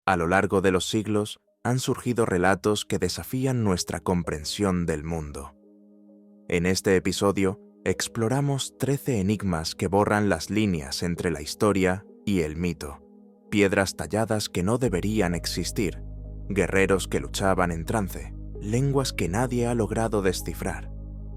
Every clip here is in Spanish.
A lo largo de los siglos han surgido relatos que desafían nuestra comprensión del mundo. En este episodio exploramos 13 enigmas que borran las líneas entre la historia y el mito, piedras talladas que no deberían existir, guerreros que luchaban en trance, lenguas que nadie ha logrado descifrar,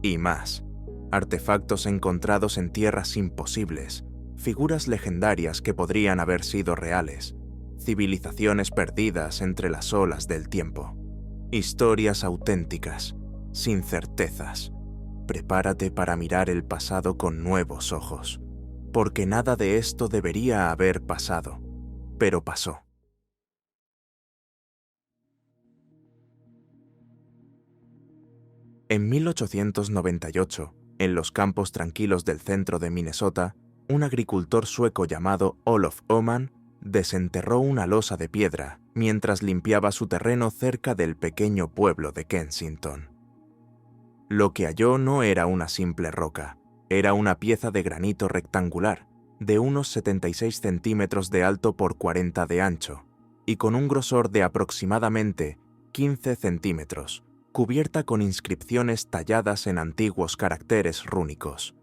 y más, artefactos encontrados en tierras imposibles, figuras legendarias que podrían haber sido reales, civilizaciones perdidas entre las olas del tiempo, historias auténticas, sin certezas. Prepárate para mirar el pasado con nuevos ojos, porque nada de esto debería haber pasado, pero pasó. En 1898, en los campos tranquilos del centro de Minnesota, un agricultor sueco llamado Olof Öhman desenterró una losa de piedra mientras limpiaba su terreno cerca del pequeño pueblo de Kensington. Lo que halló no era una simple roca, era una pieza de granito rectangular, de unos 76 centímetros de alto por 40 de ancho, y con un grosor de aproximadamente 15 centímetros, cubierta con inscripciones talladas en antiguos caracteres rúnicos.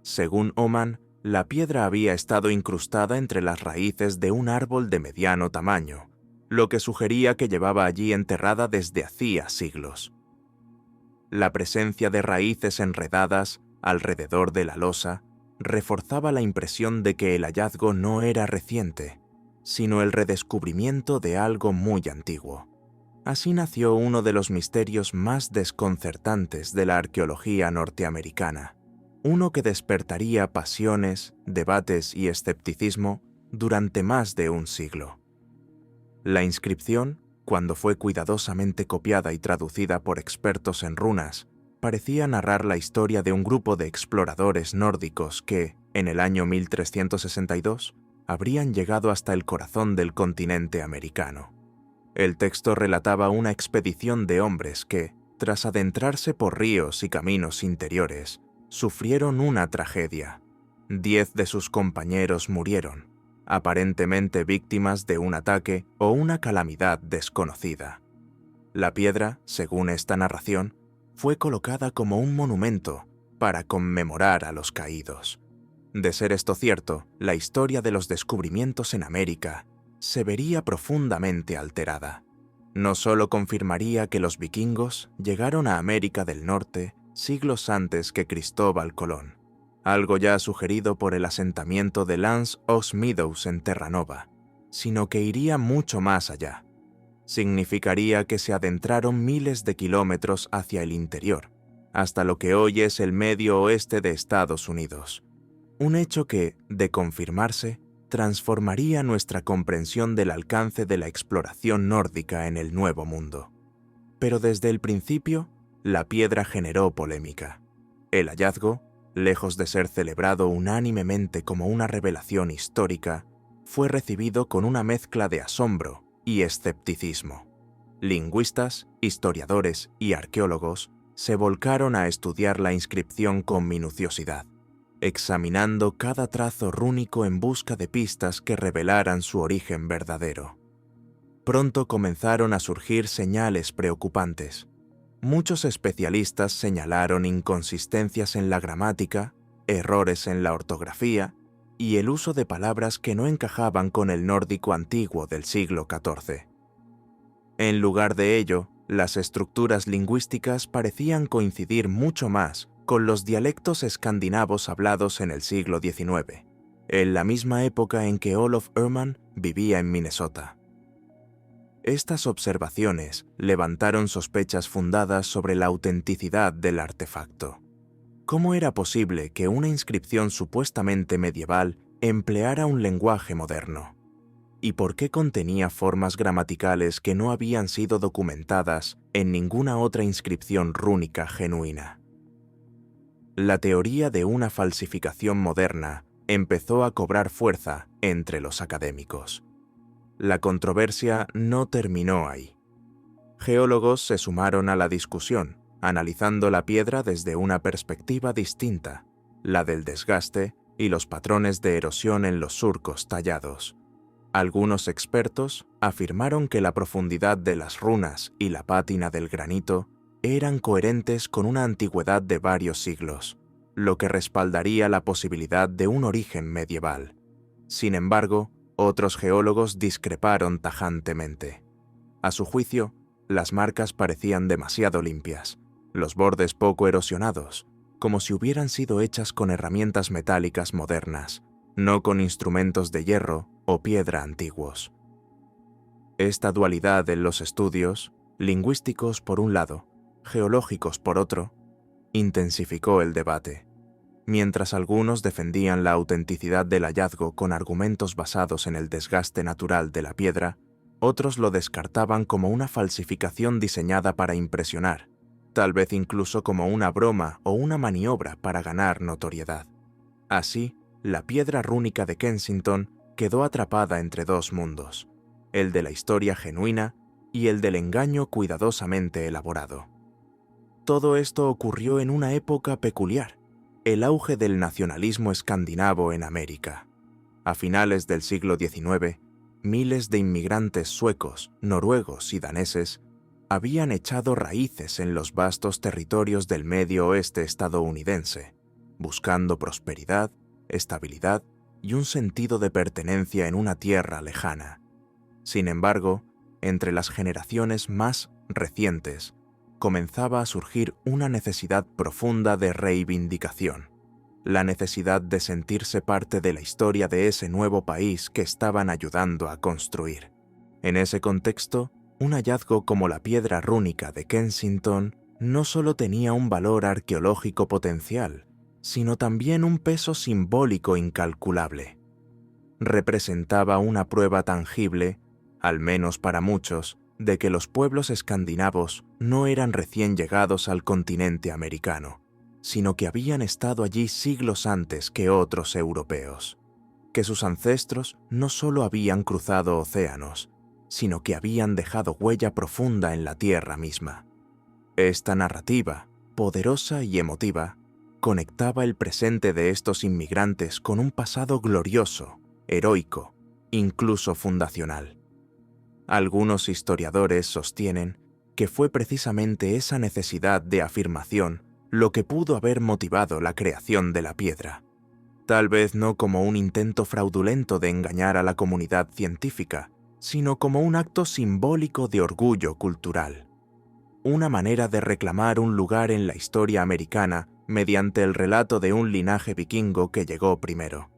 Según Öhman, la piedra había estado incrustada entre las raíces de un árbol de mediano tamaño, lo que sugería que llevaba allí enterrada desde hacía siglos. La presencia de raíces enredadas alrededor de la losa reforzaba la impresión de que el hallazgo no era reciente, sino el redescubrimiento de algo muy antiguo. Así nació uno de los misterios más desconcertantes de la arqueología norteamericana, uno que despertaría pasiones, debates y escepticismo durante más de un siglo. La inscripción, cuando fue cuidadosamente copiada y traducida por expertos en runas, parecía narrar la historia de un grupo de exploradores nórdicos que, en el año 1362, habrían llegado hasta el corazón del continente americano. El texto relataba una expedición de hombres que, tras adentrarse por ríos y caminos interiores, sufrieron una tragedia. 10 de sus compañeros murieron, aparentemente víctimas de un ataque o una calamidad desconocida. La piedra, según esta narración, fue colocada como un monumento para conmemorar a los caídos. De ser esto cierto, la historia de los descubrimientos en América se vería profundamente alterada. No solo confirmaría que los vikingos llegaron a América del Norte siglos antes que Cristóbal Colón, algo ya sugerido por el asentamiento de L'Anse aux Meadows en Terranova, sino que iría mucho más allá. Significaría que se adentraron miles de kilómetros hacia el interior, hasta lo que hoy es el medio oeste de Estados Unidos. Un hecho que, de confirmarse, transformaría nuestra comprensión del alcance de la exploración nórdica en el Nuevo Mundo. Pero desde el principio, la piedra generó polémica. El hallazgo, lejos de ser celebrado unánimemente como una revelación histórica, fue recibido con una mezcla de asombro y escepticismo. Lingüistas, historiadores y arqueólogos se volcaron a estudiar la inscripción con minuciosidad, examinando cada trazo rúnico en busca de pistas que revelaran su origen verdadero. Pronto comenzaron a surgir señales preocupantes. Muchos especialistas señalaron inconsistencias en la gramática, errores en la ortografía y el uso de palabras que no encajaban con el nórdico antiguo del siglo XIV. En lugar de ello, las estructuras lingüísticas parecían coincidir mucho más con los dialectos escandinavos hablados en el siglo XIX, en la misma época en que Olof Öhman vivía en Minnesota. Estas observaciones levantaron sospechas fundadas sobre la autenticidad del artefacto. ¿Cómo era posible que una inscripción supuestamente medieval empleara un lenguaje moderno? ¿Y por qué contenía formas gramaticales que no habían sido documentadas en ninguna otra inscripción rúnica genuina? La teoría de una falsificación moderna empezó a cobrar fuerza entre los académicos. La controversia no terminó ahí. Geólogos se sumaron a la discusión, analizando la piedra desde una perspectiva distinta, la del desgaste y los patrones de erosión en los surcos tallados. Algunos expertos afirmaron que la profundidad de las runas y la pátina del granito eran coherentes con una antigüedad de varios siglos, lo que respaldaría la posibilidad de un origen medieval. Sin embargo, otros geólogos discreparon tajantemente. A su juicio, las marcas parecían demasiado limpias, los bordes poco erosionados, como si hubieran sido hechas con herramientas metálicas modernas, no con instrumentos de hierro o piedra antiguos. Esta dualidad en los estudios, lingüísticos por un lado, geológicos por otro, intensificó el debate. Mientras algunos defendían la autenticidad del hallazgo con argumentos basados en el desgaste natural de la piedra, otros lo descartaban como una falsificación diseñada para impresionar, tal vez incluso como una broma o una maniobra para ganar notoriedad. Así, la piedra rúnica de Kensington quedó atrapada entre dos mundos, el de la historia genuina y el del engaño cuidadosamente elaborado. Todo esto ocurrió en una época peculiar, el auge del nacionalismo escandinavo en América. A finales del siglo XIX, miles de inmigrantes suecos, noruegos y daneses habían echado raíces en los vastos territorios del medio oeste estadounidense, buscando prosperidad, estabilidad y un sentido de pertenencia en una tierra lejana. Sin embargo, entre las generaciones más recientes, comenzaba a surgir una necesidad profunda de reivindicación, la necesidad de sentirse parte de la historia de ese nuevo país que estaban ayudando a construir. En ese contexto, un hallazgo como la piedra rúnica de Kensington no solo tenía un valor arqueológico potencial, sino también un peso simbólico incalculable. Representaba una prueba tangible, al menos para muchos, de que los pueblos escandinavos no eran recién llegados al continente americano, sino que habían estado allí siglos antes que otros europeos, que sus ancestros no solo habían cruzado océanos, sino que habían dejado huella profunda en la tierra misma. Esta narrativa, poderosa y emotiva, conectaba el presente de estos inmigrantes con un pasado glorioso, heroico, incluso fundacional. Algunos historiadores sostienen que fue precisamente esa necesidad de afirmación lo que pudo haber motivado la creación de la piedra, tal vez no como un intento fraudulento de engañar a la comunidad científica, sino como un acto simbólico de orgullo cultural, una manera de reclamar un lugar en la historia americana mediante el relato de un linaje vikingo que llegó primero.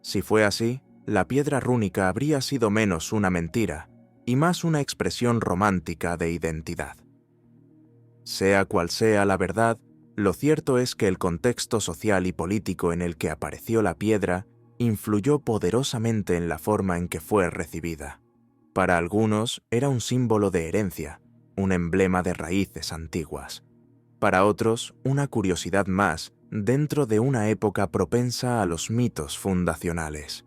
Si fue así, la piedra rúnica habría sido menos una mentira y más una expresión romántica de identidad. Sea cual sea la verdad, lo cierto es que el contexto social y político en el que apareció la piedra influyó poderosamente en la forma en que fue recibida. Para algunos era un símbolo de herencia, un emblema de raíces antiguas. Para otros, una curiosidad más dentro de una época propensa a los mitos fundacionales.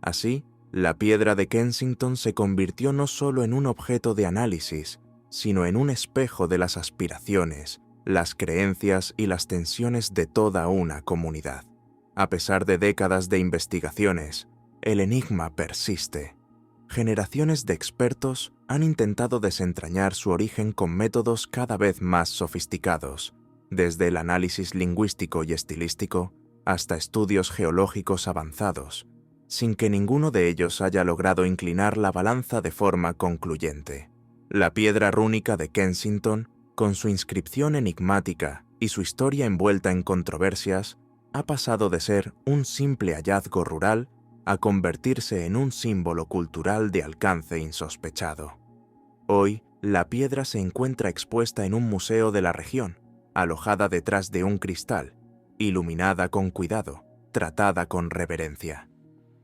Así, la piedra de Kensington se convirtió no solo en un objeto de análisis, sino en un espejo de las aspiraciones, las creencias y las tensiones de toda una comunidad. A pesar de décadas de investigaciones, el enigma persiste. Generaciones de expertos han intentado desentrañar su origen con métodos cada vez más sofisticados, desde el análisis lingüístico y estilístico hasta estudios geológicos avanzados, sin que ninguno de ellos haya logrado inclinar la balanza de forma concluyente. La piedra rúnica de Kensington, con su inscripción enigmática y su historia envuelta en controversias, ha pasado de ser un simple hallazgo rural a convertirse en un símbolo cultural de alcance insospechado. Hoy, la piedra se encuentra expuesta en un museo de la región, alojada detrás de un cristal, iluminada con cuidado, tratada con reverencia.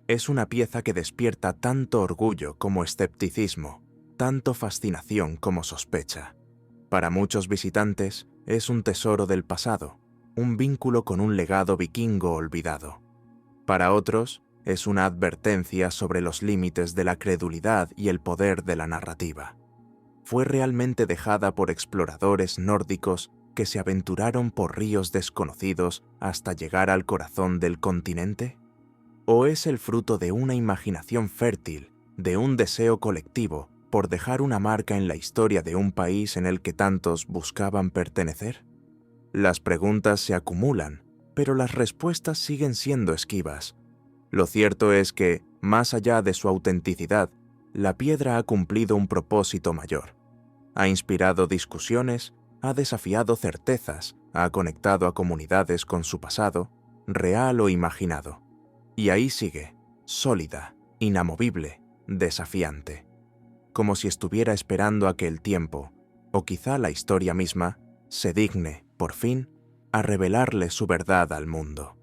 Es una pieza que despierta tanto orgullo como escepticismo, tanto fascinación como sospecha. Para muchos visitantes, es un tesoro del pasado, un vínculo con un legado vikingo olvidado. Para otros, es una advertencia sobre los límites de la credulidad y el poder de la narrativa. ¿Fue realmente dejada por exploradores nórdicos que se aventuraron por ríos desconocidos hasta llegar al corazón del continente? ¿O es el fruto de una imaginación fértil, de un deseo colectivo por dejar una marca en la historia de un país en el que tantos buscaban pertenecer? Las preguntas se acumulan, pero las respuestas siguen siendo esquivas. Lo cierto es que, más allá de su autenticidad, la piedra ha cumplido un propósito mayor. Ha inspirado discusiones, ha desafiado certezas, ha conectado a comunidades con su pasado, real o imaginado. Y ahí sigue, sólida, inamovible, desafiante. Como si estuviera esperando a que el tiempo, o quizá la historia misma, se digne, por fin, a revelarle su verdad al mundo.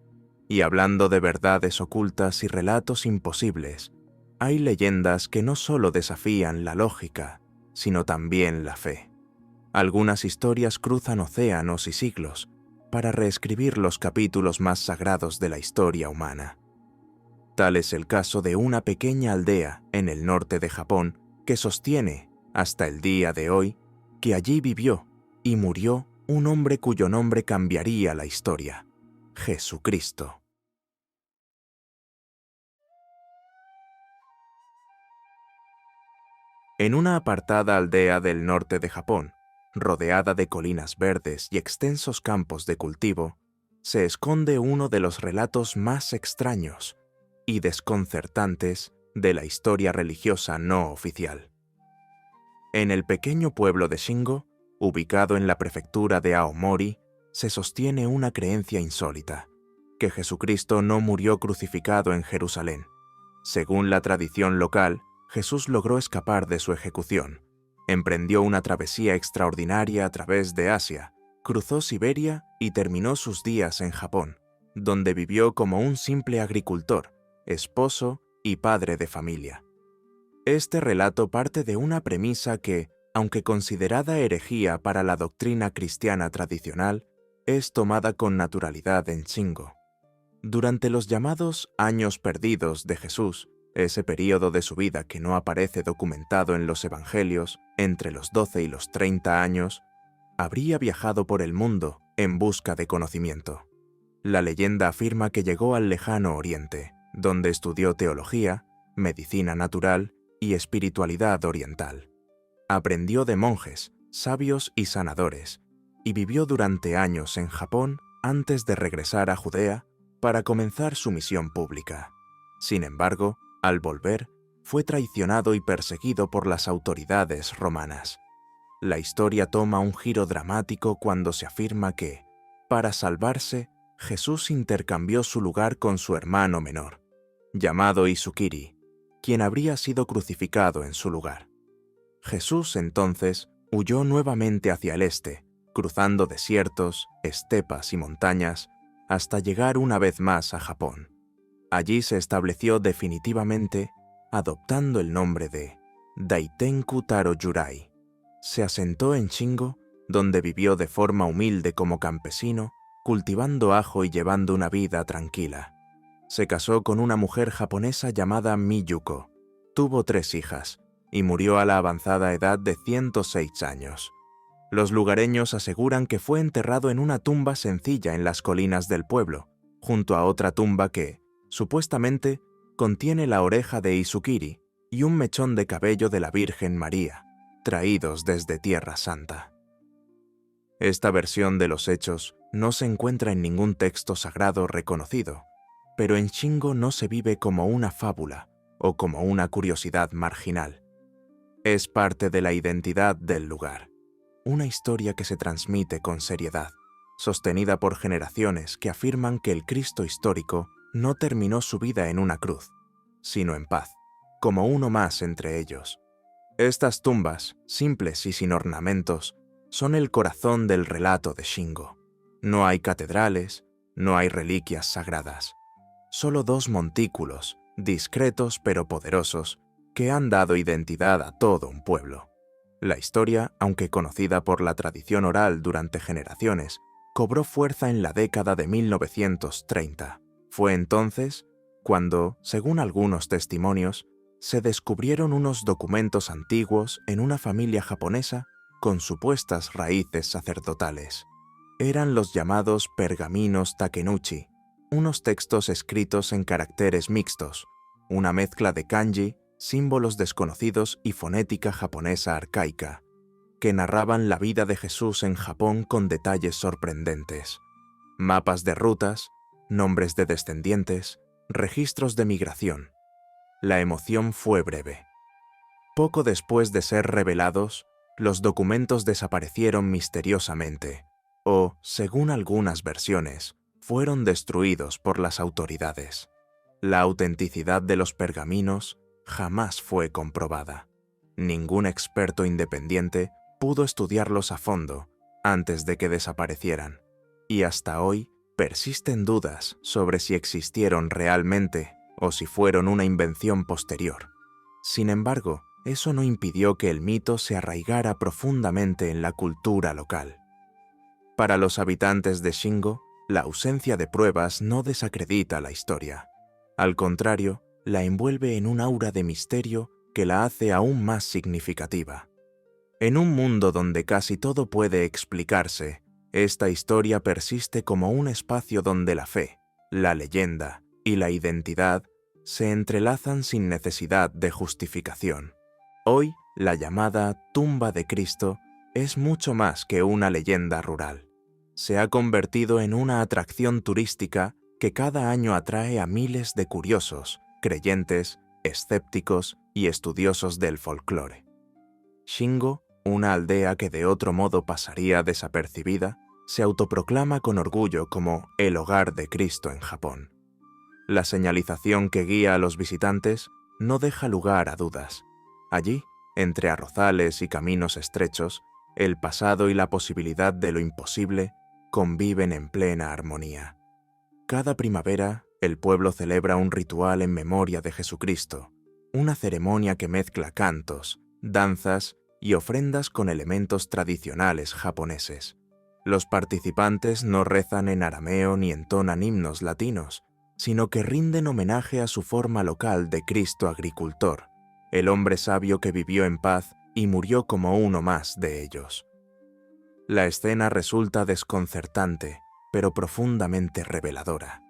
Y hablando de verdades ocultas y relatos imposibles, hay leyendas que no solo desafían la lógica, sino también la fe. Algunas historias cruzan océanos y siglos para reescribir los capítulos más sagrados de la historia humana. Tal es el caso de una pequeña aldea en el norte de Japón que sostiene, hasta el día de hoy, que allí vivió y murió un hombre cuyo nombre cambiaría la historia: Jesucristo. En una apartada aldea del norte de Japón, rodeada de colinas verdes y extensos campos de cultivo, se esconde uno de los relatos más extraños y desconcertantes de la historia religiosa no oficial. En el pequeño pueblo de Shingo, ubicado en la prefectura de Aomori, se sostiene una creencia insólita: que Jesucristo no murió crucificado en Jerusalén. Según la tradición local, Jesús logró escapar de su ejecución, emprendió una travesía extraordinaria a través de Asia, cruzó Siberia y terminó sus días en Japón, donde vivió como un simple agricultor, esposo y padre de familia. Este relato parte de una premisa que, aunque considerada herejía para la doctrina cristiana tradicional, es tomada con naturalidad en Shingo. Durante los llamados años perdidos de Jesús, ese período de su vida que no aparece documentado en los evangelios, entre los 12 y los 30 años, habría viajado por el mundo en busca de conocimiento. La leyenda afirma que llegó al lejano Oriente, donde estudió teología, medicina natural y espiritualidad oriental. Aprendió de monjes, sabios y sanadores, y vivió durante años en Japón antes de regresar a Judea para comenzar su misión pública. Sin embargo, al volver, fue traicionado y perseguido por las autoridades romanas. La historia toma un giro dramático cuando se afirma que, para salvarse, Jesús intercambió su lugar con su hermano menor, llamado Isukiri, quien habría sido crucificado en su lugar. Jesús, entonces, huyó nuevamente hacia el este, cruzando desiertos, estepas y montañas, hasta llegar una vez más a Japón. Allí se estableció definitivamente, adoptando el nombre de Daitenku Taro Yurai. Se asentó en Shingo, donde vivió de forma humilde como campesino, cultivando ajo y llevando una vida tranquila. Se casó con una mujer japonesa llamada Miyuko, tuvo 3 hijas, y murió a la avanzada edad de 106 años. Los lugareños aseguran que fue enterrado en una tumba sencilla en las colinas del pueblo, junto a otra tumba que, supuestamente, contiene la oreja de Isukiri y un mechón de cabello de la Virgen María, traídos desde Tierra Santa. Esta versión de los hechos no se encuentra en ningún texto sagrado reconocido, pero en Shingo no se vive como una fábula o como una curiosidad marginal. Es parte de la identidad del lugar, una historia que se transmite con seriedad, sostenida por generaciones que afirman que el Cristo histórico no terminó su vida en una cruz, sino en paz, como uno más entre ellos. Estas tumbas, simples y sin ornamentos, son el corazón del relato de Shingo. No hay catedrales, no hay reliquias sagradas, solo 2 montículos, discretos pero poderosos, que han dado identidad a todo un pueblo. La historia, aunque conocida por la tradición oral durante generaciones, cobró fuerza en la década de 1930. Fue entonces cuando, según algunos testimonios, se descubrieron unos documentos antiguos en una familia japonesa con supuestas raíces sacerdotales. Eran los llamados pergaminos takenouchi, unos textos escritos en caracteres mixtos, una mezcla de kanji, símbolos desconocidos y fonética japonesa arcaica, que narraban la vida de Jesús en Japón con detalles sorprendentes. Mapas de rutas, nombres de descendientes, registros de migración. La emoción fue breve. Poco después de ser revelados, los documentos desaparecieron misteriosamente, o, según algunas versiones, fueron destruidos por las autoridades. La autenticidad de los pergaminos jamás fue comprobada. Ningún experto independiente pudo estudiarlos a fondo antes de que desaparecieran, y hasta hoy persisten dudas sobre si existieron realmente o si fueron una invención posterior. Sin embargo, eso no impidió que el mito se arraigara profundamente en la cultura local. Para los habitantes de Shingo, la ausencia de pruebas no desacredita la historia. Al contrario, la envuelve en un aura de misterio que la hace aún más significativa. En un mundo donde casi todo puede explicarse, esta historia persiste como un espacio donde la fe, la leyenda y la identidad se entrelazan sin necesidad de justificación. Hoy, la llamada Tumba de Cristo es mucho más que una leyenda rural. Se ha convertido en una atracción turística que cada año atrae a miles de curiosos, creyentes, escépticos y estudiosos del folclore. Shingo, una aldea que de otro modo pasaría desapercibida, se autoproclama con orgullo como el hogar de Cristo en Japón. La señalización que guía a los visitantes no deja lugar a dudas. Allí, entre arrozales y caminos estrechos, el pasado y la posibilidad de lo imposible conviven en plena armonía. Cada primavera, el pueblo celebra un ritual en memoria de Jesucristo, una ceremonia que mezcla cantos, danzas y ofrendas con elementos tradicionales japoneses. Los participantes no rezan en arameo ni entonan himnos latinos, sino que rinden homenaje a su forma local de Cristo agricultor, el hombre sabio que vivió en paz y murió como uno más de ellos. La escena resulta desconcertante, pero profundamente reveladora.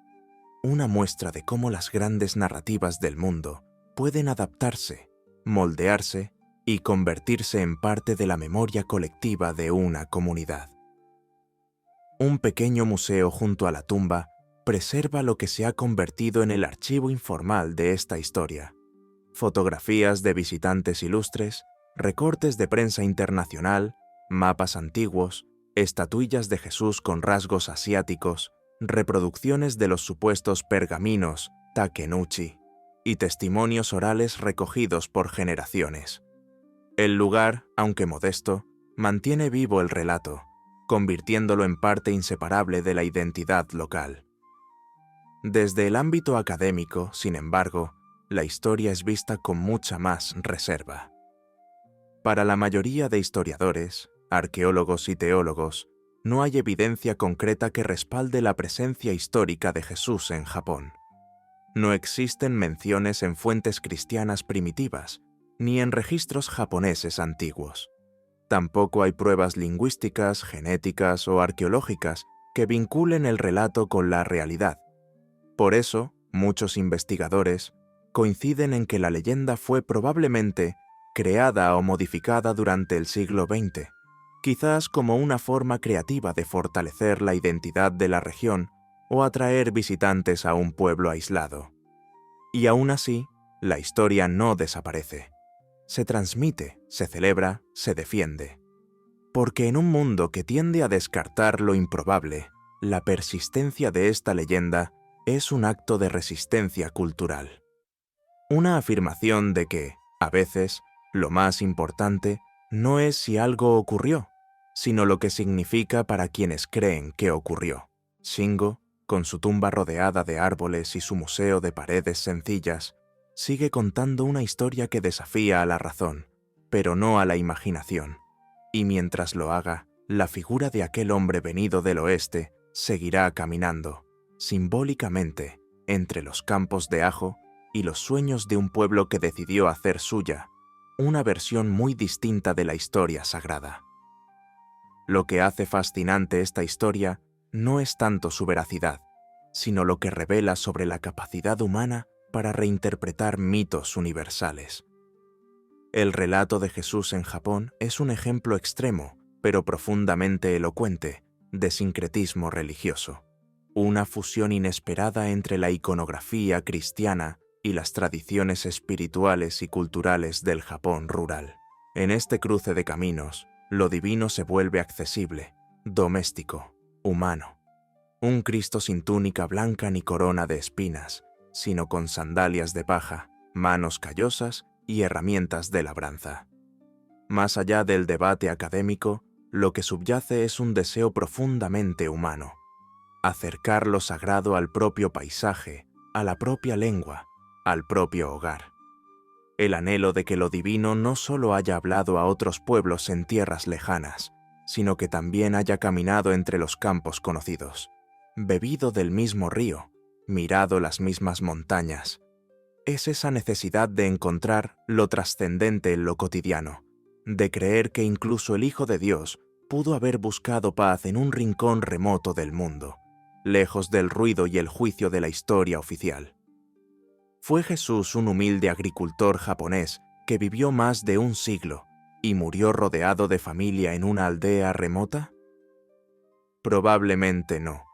Una muestra de cómo las grandes narrativas del mundo pueden adaptarse, moldearse y convertirse en parte de la memoria colectiva de una comunidad. Un pequeño museo junto a la tumba preserva lo que se ha convertido en el archivo informal de esta historia. Fotografías de visitantes ilustres, recortes de prensa internacional, mapas antiguos, estatuillas de Jesús con rasgos asiáticos, reproducciones de los supuestos pergaminos takenuchi y testimonios orales recogidos por generaciones. El lugar, aunque modesto, mantiene vivo el relato, convirtiéndolo en parte inseparable de la identidad local. Desde el ámbito académico, sin embargo, la historia es vista con mucha más reserva. Para la mayoría de historiadores, arqueólogos y teólogos, no hay evidencia concreta que respalde la presencia histórica de Jesús en Japón. No existen menciones en fuentes cristianas primitivas, ni en registros japoneses antiguos. Tampoco hay pruebas lingüísticas, genéticas o arqueológicas que vinculen el relato con la realidad. Por eso, muchos investigadores coinciden en que la leyenda fue probablemente creada o modificada durante el siglo XX, quizás como una forma creativa de fortalecer la identidad de la región o atraer visitantes a un pueblo aislado. Y aún así, la historia no desaparece. Se transmite, se celebra, se defiende. Porque en un mundo que tiende a descartar lo improbable, la persistencia de esta leyenda es un acto de resistencia cultural. Una afirmación de que, a veces, lo más importante no es si algo ocurrió, sino lo que significa para quienes creen que ocurrió. Shingo, con su tumba rodeada de árboles y su museo de paredes sencillas, sigue contando una historia que desafía a la razón, pero no a la imaginación. Y mientras lo haga, la figura de aquel hombre venido del oeste seguirá caminando, simbólicamente, entre los campos de ajo y los sueños de un pueblo que decidió hacer suya una versión muy distinta de la historia sagrada. Lo que hace fascinante esta historia no es tanto su veracidad, sino lo que revela sobre la capacidad humana para reinterpretar mitos universales. El relato de Jesús en Japón es un ejemplo extremo, pero profundamente elocuente, de sincretismo religioso, una fusión inesperada entre la iconografía cristiana y las tradiciones espirituales y culturales del Japón rural. En este cruce de caminos, lo divino se vuelve accesible, doméstico, humano. Un Cristo sin túnica blanca ni corona de espinas, sino con sandalias de paja, manos callosas y herramientas de labranza. Más allá del debate académico, lo que subyace es un deseo profundamente humano: acercar lo sagrado al propio paisaje, a la propia lengua, al propio hogar. El anhelo de que lo divino no solo haya hablado a otros pueblos en tierras lejanas, sino que también haya caminado entre los campos conocidos, bebido del mismo río, mirado las mismas montañas. Es esa necesidad de encontrar lo trascendente en lo cotidiano, de creer que incluso el Hijo de Dios pudo haber buscado paz en un rincón remoto del mundo, lejos del ruido y el juicio de la historia oficial. ¿Fue Jesús un humilde agricultor japonés que vivió más de un siglo y murió rodeado de familia en una aldea remota? Probablemente no,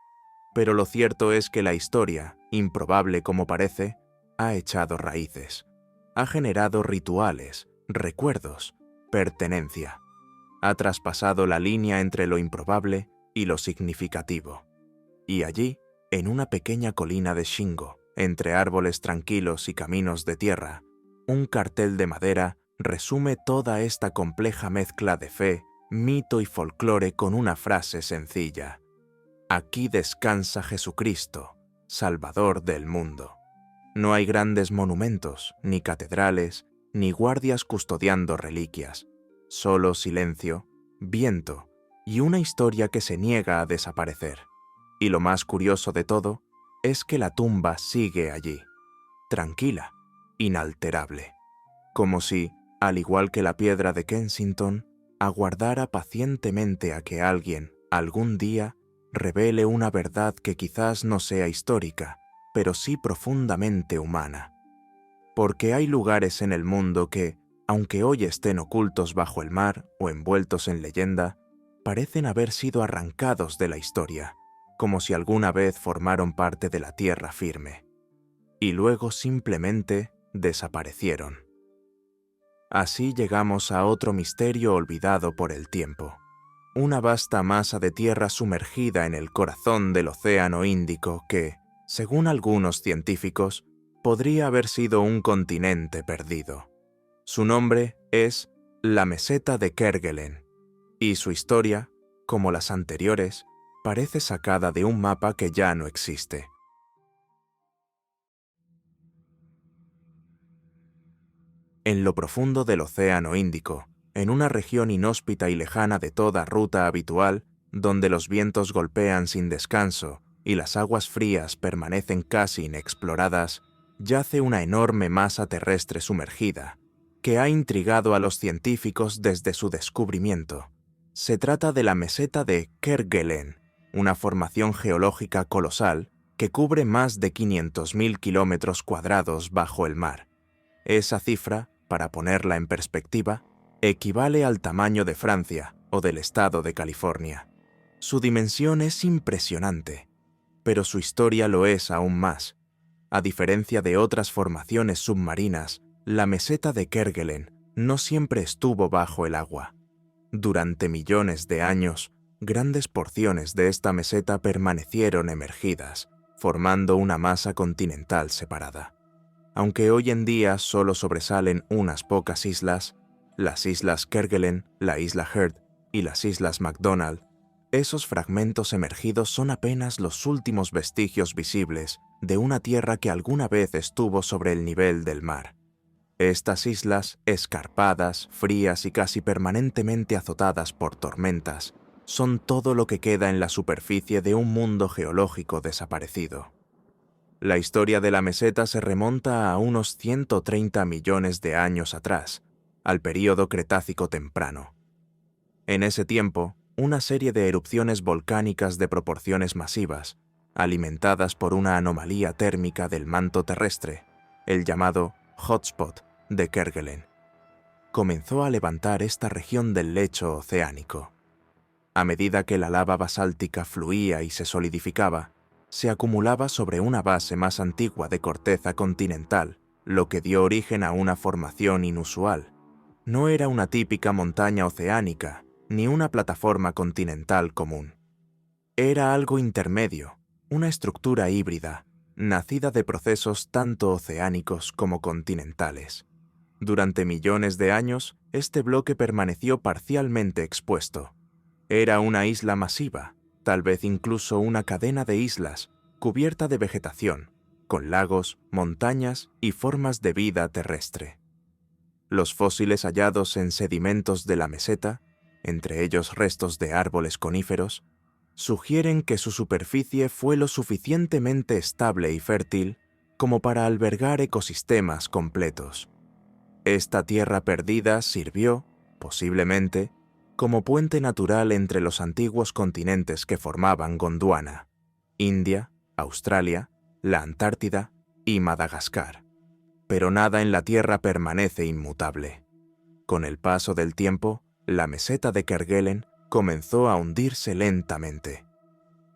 pero lo cierto es que la historia, improbable como parece, ha echado raíces, ha generado rituales, recuerdos, pertenencia, ha traspasado la línea entre lo improbable y lo significativo. Y allí, en una pequeña colina de Shingo, entre árboles tranquilos y caminos de tierra, un cartel de madera resume toda esta compleja mezcla de fe, mito y folclore con una frase sencilla: aquí descansa Jesucristo, Salvador del mundo. No hay grandes monumentos, ni catedrales, ni guardias custodiando reliquias, solo silencio, viento y una historia que se niega a desaparecer. Y lo más curioso de todo es que la tumba sigue allí, tranquila, inalterable, como si, al igual que la piedra de Kensington, aguardara pacientemente a que alguien, algún día, revele una verdad que quizás no sea histórica, pero sí profundamente humana. Porque hay lugares en el mundo que, aunque hoy estén ocultos bajo el mar o envueltos en leyenda, parecen haber sido arrancados de la historia, como si alguna vez formaron parte de la tierra firme, y luego simplemente desaparecieron. Así llegamos a otro misterio olvidado por el tiempo, una vasta masa de tierra sumergida en el corazón del Océano Índico que, según algunos científicos, podría haber sido un continente perdido. Su nombre es la meseta de Kerguelen, y su historia, como las anteriores, parece sacada de un mapa que ya no existe. En lo profundo del Océano Índico, en una región inhóspita y lejana de toda ruta habitual, donde los vientos golpean sin descanso y las aguas frías permanecen casi inexploradas, yace una enorme masa terrestre sumergida, que ha intrigado a los científicos desde su descubrimiento. Se trata de la meseta de Kerguelen, una formación geológica colosal que cubre más de 500.000 kilómetros cuadrados bajo el mar. Esa cifra, para ponerla en perspectiva, equivale al tamaño de Francia o del estado de California. Su dimensión es impresionante, pero su historia lo es aún más. A diferencia de otras formaciones submarinas, la meseta de Kerguelen no siempre estuvo bajo el agua. Durante millones de años, grandes porciones de esta meseta permanecieron emergidas, formando una masa continental separada. Aunque hoy en día solo sobresalen unas pocas islas, las islas Kerguelen, la isla Heard y las islas McDonald, esos fragmentos emergidos son apenas los últimos vestigios visibles de una tierra que alguna vez estuvo sobre el nivel del mar. Estas islas, escarpadas, frías y casi permanentemente azotadas por tormentas, son todo lo que queda en la superficie de un mundo geológico desaparecido. La historia de la meseta se remonta a unos 130 millones de años atrás, al período Cretácico temprano. En ese tiempo, una serie de erupciones volcánicas de proporciones masivas, alimentadas por una anomalía térmica del manto terrestre, el llamado hotspot de Kerguelen. Comenzó a levantar esta región del lecho oceánico. A medida que la lava basáltica fluía y se solidificaba, se acumulaba sobre una base más antigua de corteza continental, lo que dio origen a una formación inusual. No era una típica montaña oceánica, ni una plataforma continental común. Era algo intermedio, una estructura híbrida, nacida de procesos tanto oceánicos como continentales. Durante millones de años, este bloque permaneció parcialmente expuesto. Era una isla masiva, tal vez incluso una cadena de islas, cubierta de vegetación, con lagos, montañas y formas de vida terrestre. Los fósiles hallados en sedimentos de la meseta, entre ellos restos de árboles coníferos, sugieren que su superficie fue lo suficientemente estable y fértil como para albergar ecosistemas completos. Esta tierra perdida sirvió, posiblemente, como puente natural entre los antiguos continentes que formaban Gondwana, India, Australia, la Antártida y Madagascar. Pero nada en la Tierra permanece inmutable. Con el paso del tiempo, la meseta de Kerguelen comenzó a hundirse lentamente.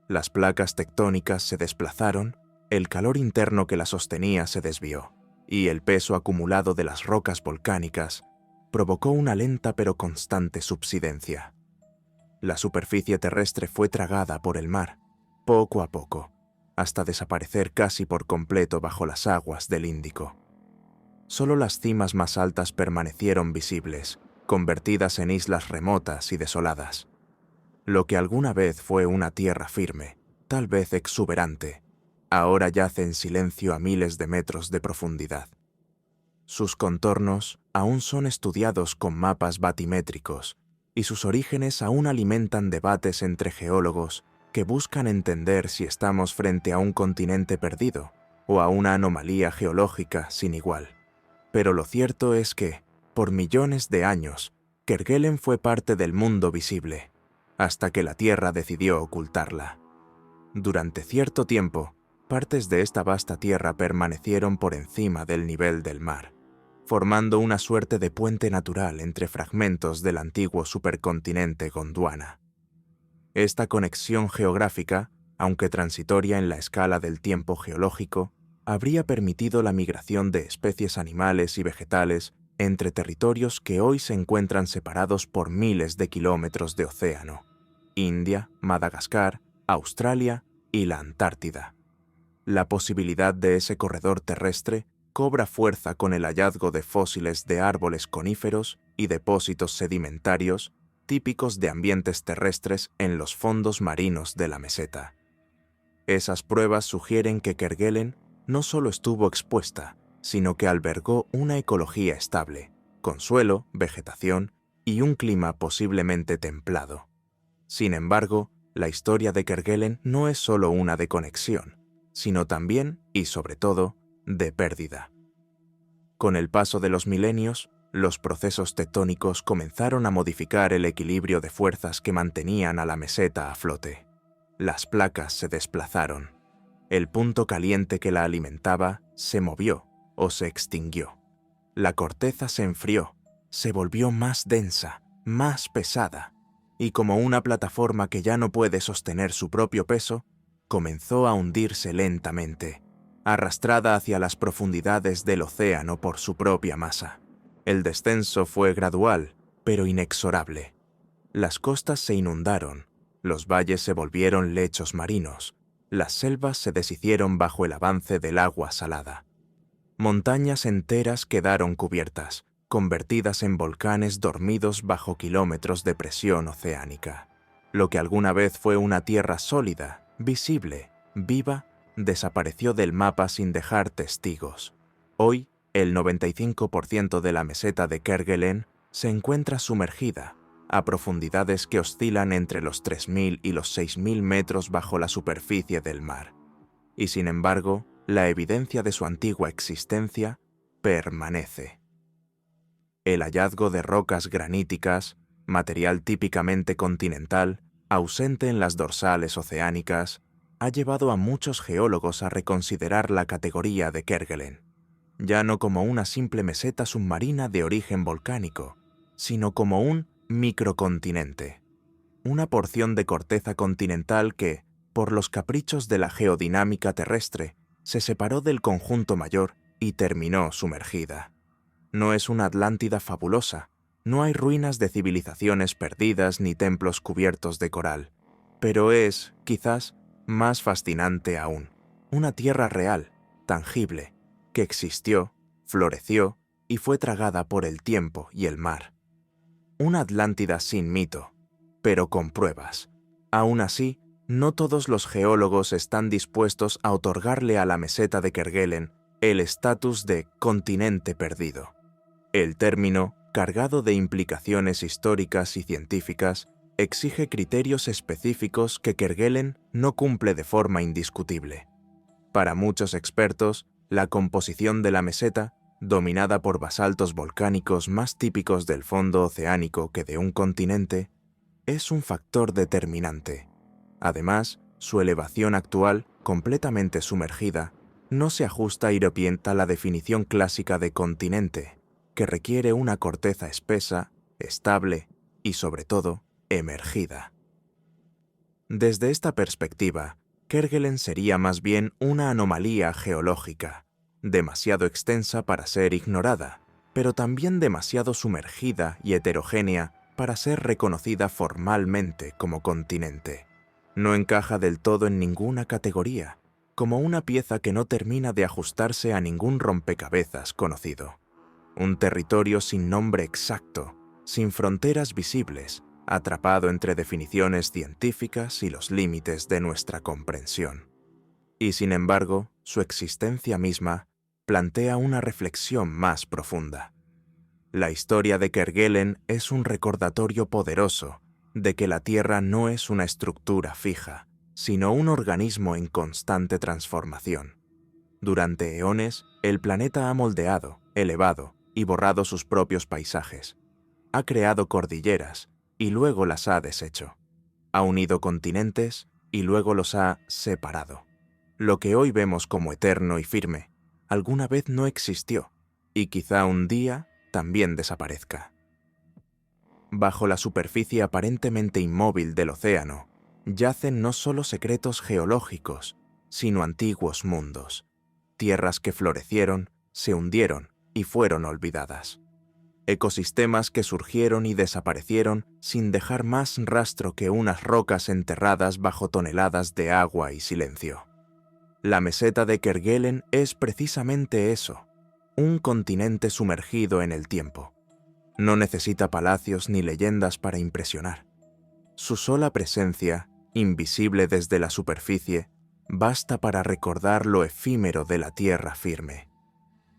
Las placas tectónicas se desplazaron, el calor interno que la sostenía se desvió, y el peso acumulado de las rocas volcánicas provocó una lenta pero constante subsidencia. La superficie terrestre fue tragada por el mar, poco a poco, hasta desaparecer casi por completo bajo las aguas del Índico. Solo las cimas más altas permanecieron visibles, convertidas en islas remotas y desoladas. Lo que alguna vez fue una tierra firme, tal vez exuberante, ahora yace en silencio a miles de metros de profundidad. Sus contornos aún son estudiados con mapas batimétricos y sus orígenes aún alimentan debates entre geólogos que buscan entender si estamos frente a un continente perdido o a una anomalía geológica sin igual. Pero lo cierto es que, por millones de años, Kerguelen fue parte del mundo visible, hasta que la Tierra decidió ocultarla. Durante cierto tiempo, partes de esta vasta tierra permanecieron por encima del nivel del mar, formando una suerte de puente natural entre fragmentos del antiguo supercontinente Gondwana. Esta conexión geográfica, aunque transitoria en la escala del tiempo geológico, habría permitido la migración de especies animales y vegetales entre territorios que hoy se encuentran separados por miles de kilómetros de océano: India, Madagascar, Australia y la Antártida. La posibilidad de ese corredor terrestre cobra fuerza con el hallazgo de fósiles de árboles coníferos y depósitos sedimentarios típicos de ambientes terrestres en los fondos marinos de la meseta. Esas pruebas sugieren que Kerguelen no solo estuvo expuesta, sino que albergó una ecología estable, con suelo, vegetación y un clima posiblemente templado. Sin embargo, la historia de Kerguelen no es solo una de conexión, sino también, y sobre todo, de pérdida. Con el paso de los milenios, los procesos tectónicos comenzaron a modificar el equilibrio de fuerzas que mantenían a la meseta a flote. Las placas se desplazaron. El punto caliente que la alimentaba se movió o se extinguió. La corteza se enfrió, se volvió más densa, más pesada, y como una plataforma que ya no puede sostener su propio peso, comenzó a hundirse lentamente, arrastrada hacia las profundidades del océano por su propia masa. El descenso fue gradual, pero inexorable. Las costas se inundaron, los valles se volvieron lechos marinos, las selvas se deshicieron bajo el avance del agua salada. Montañas enteras quedaron cubiertas, convertidas en volcanes dormidos bajo kilómetros de presión oceánica. Lo que alguna vez fue una tierra sólida, visible, viva, desapareció del mapa sin dejar testigos. Hoy, el 95% de la meseta de Kerguelen se encuentra sumergida, a profundidades que oscilan entre los 3.000 y los 6.000 metros bajo la superficie del mar. Y sin embargo, la evidencia de su antigua existencia permanece. El hallazgo de rocas graníticas, material típicamente continental, ausente en las dorsales oceánicas, ha llevado a muchos geólogos a reconsiderar la categoría de Kerguelen. ya no como una simple meseta submarina de origen volcánico, sino como un microcontinente, una porción de corteza continental que, por los caprichos de la geodinámica terrestre, se separó del conjunto mayor y terminó sumergida. No es una Atlántida fabulosa, no hay ruinas de civilizaciones perdidas ni templos cubiertos de coral, pero es, quizás, más fascinante aún, una tierra real, tangible, que existió, floreció y fue tragada por el tiempo y el mar. Una Atlántida sin mito, pero con pruebas. Aún así, no todos los geólogos están dispuestos a otorgarle a la meseta de Kerguelen el estatus de continente perdido. El término, cargado de implicaciones históricas y científicas, exige criterios específicos que Kerguelen no cumple de forma indiscutible. Para muchos expertos, la composición de la meseta, dominada por basaltos volcánicos más típicos del fondo oceánico que de un continente, es un factor determinante. Además, su elevación actual, completamente sumergida, no se ajusta y orienta a la definición clásica de continente, que requiere una corteza espesa, estable y, sobre todo, emergida. Desde esta perspectiva, Kerguelen sería más bien una anomalía geológica, demasiado extensa para ser ignorada, pero también demasiado sumergida y heterogénea para ser reconocida formalmente como continente. No encaja del todo en ninguna categoría, como una pieza que no termina de ajustarse a ningún rompecabezas conocido. Un territorio sin nombre exacto, sin fronteras visibles, atrapado entre definiciones científicas y los límites de nuestra comprensión. Y sin embargo, su existencia misma plantea una reflexión más profunda. La historia de Kerguelen es un recordatorio poderoso de que la Tierra no es una estructura fija, sino un organismo en constante transformación. Durante eones, el planeta ha moldeado, elevado y borrado sus propios paisajes. Ha creado cordilleras y luego las ha deshecho. Ha unido continentes y luego los ha separado. Lo que hoy vemos como eterno y firme, alguna vez no existió y quizá un día también desaparezca. Bajo la superficie aparentemente inmóvil del océano, yacen no solo secretos geológicos, sino antiguos mundos, tierras que florecieron, se hundieron y fueron olvidadas. Ecosistemas que surgieron y desaparecieron sin dejar más rastro que unas rocas enterradas bajo toneladas de agua y silencio. La meseta de Kerguelen es precisamente eso, un continente sumergido en el tiempo. No necesita palacios ni leyendas para impresionar. Su sola presencia, invisible desde la superficie, basta para recordar lo efímero de la tierra firme.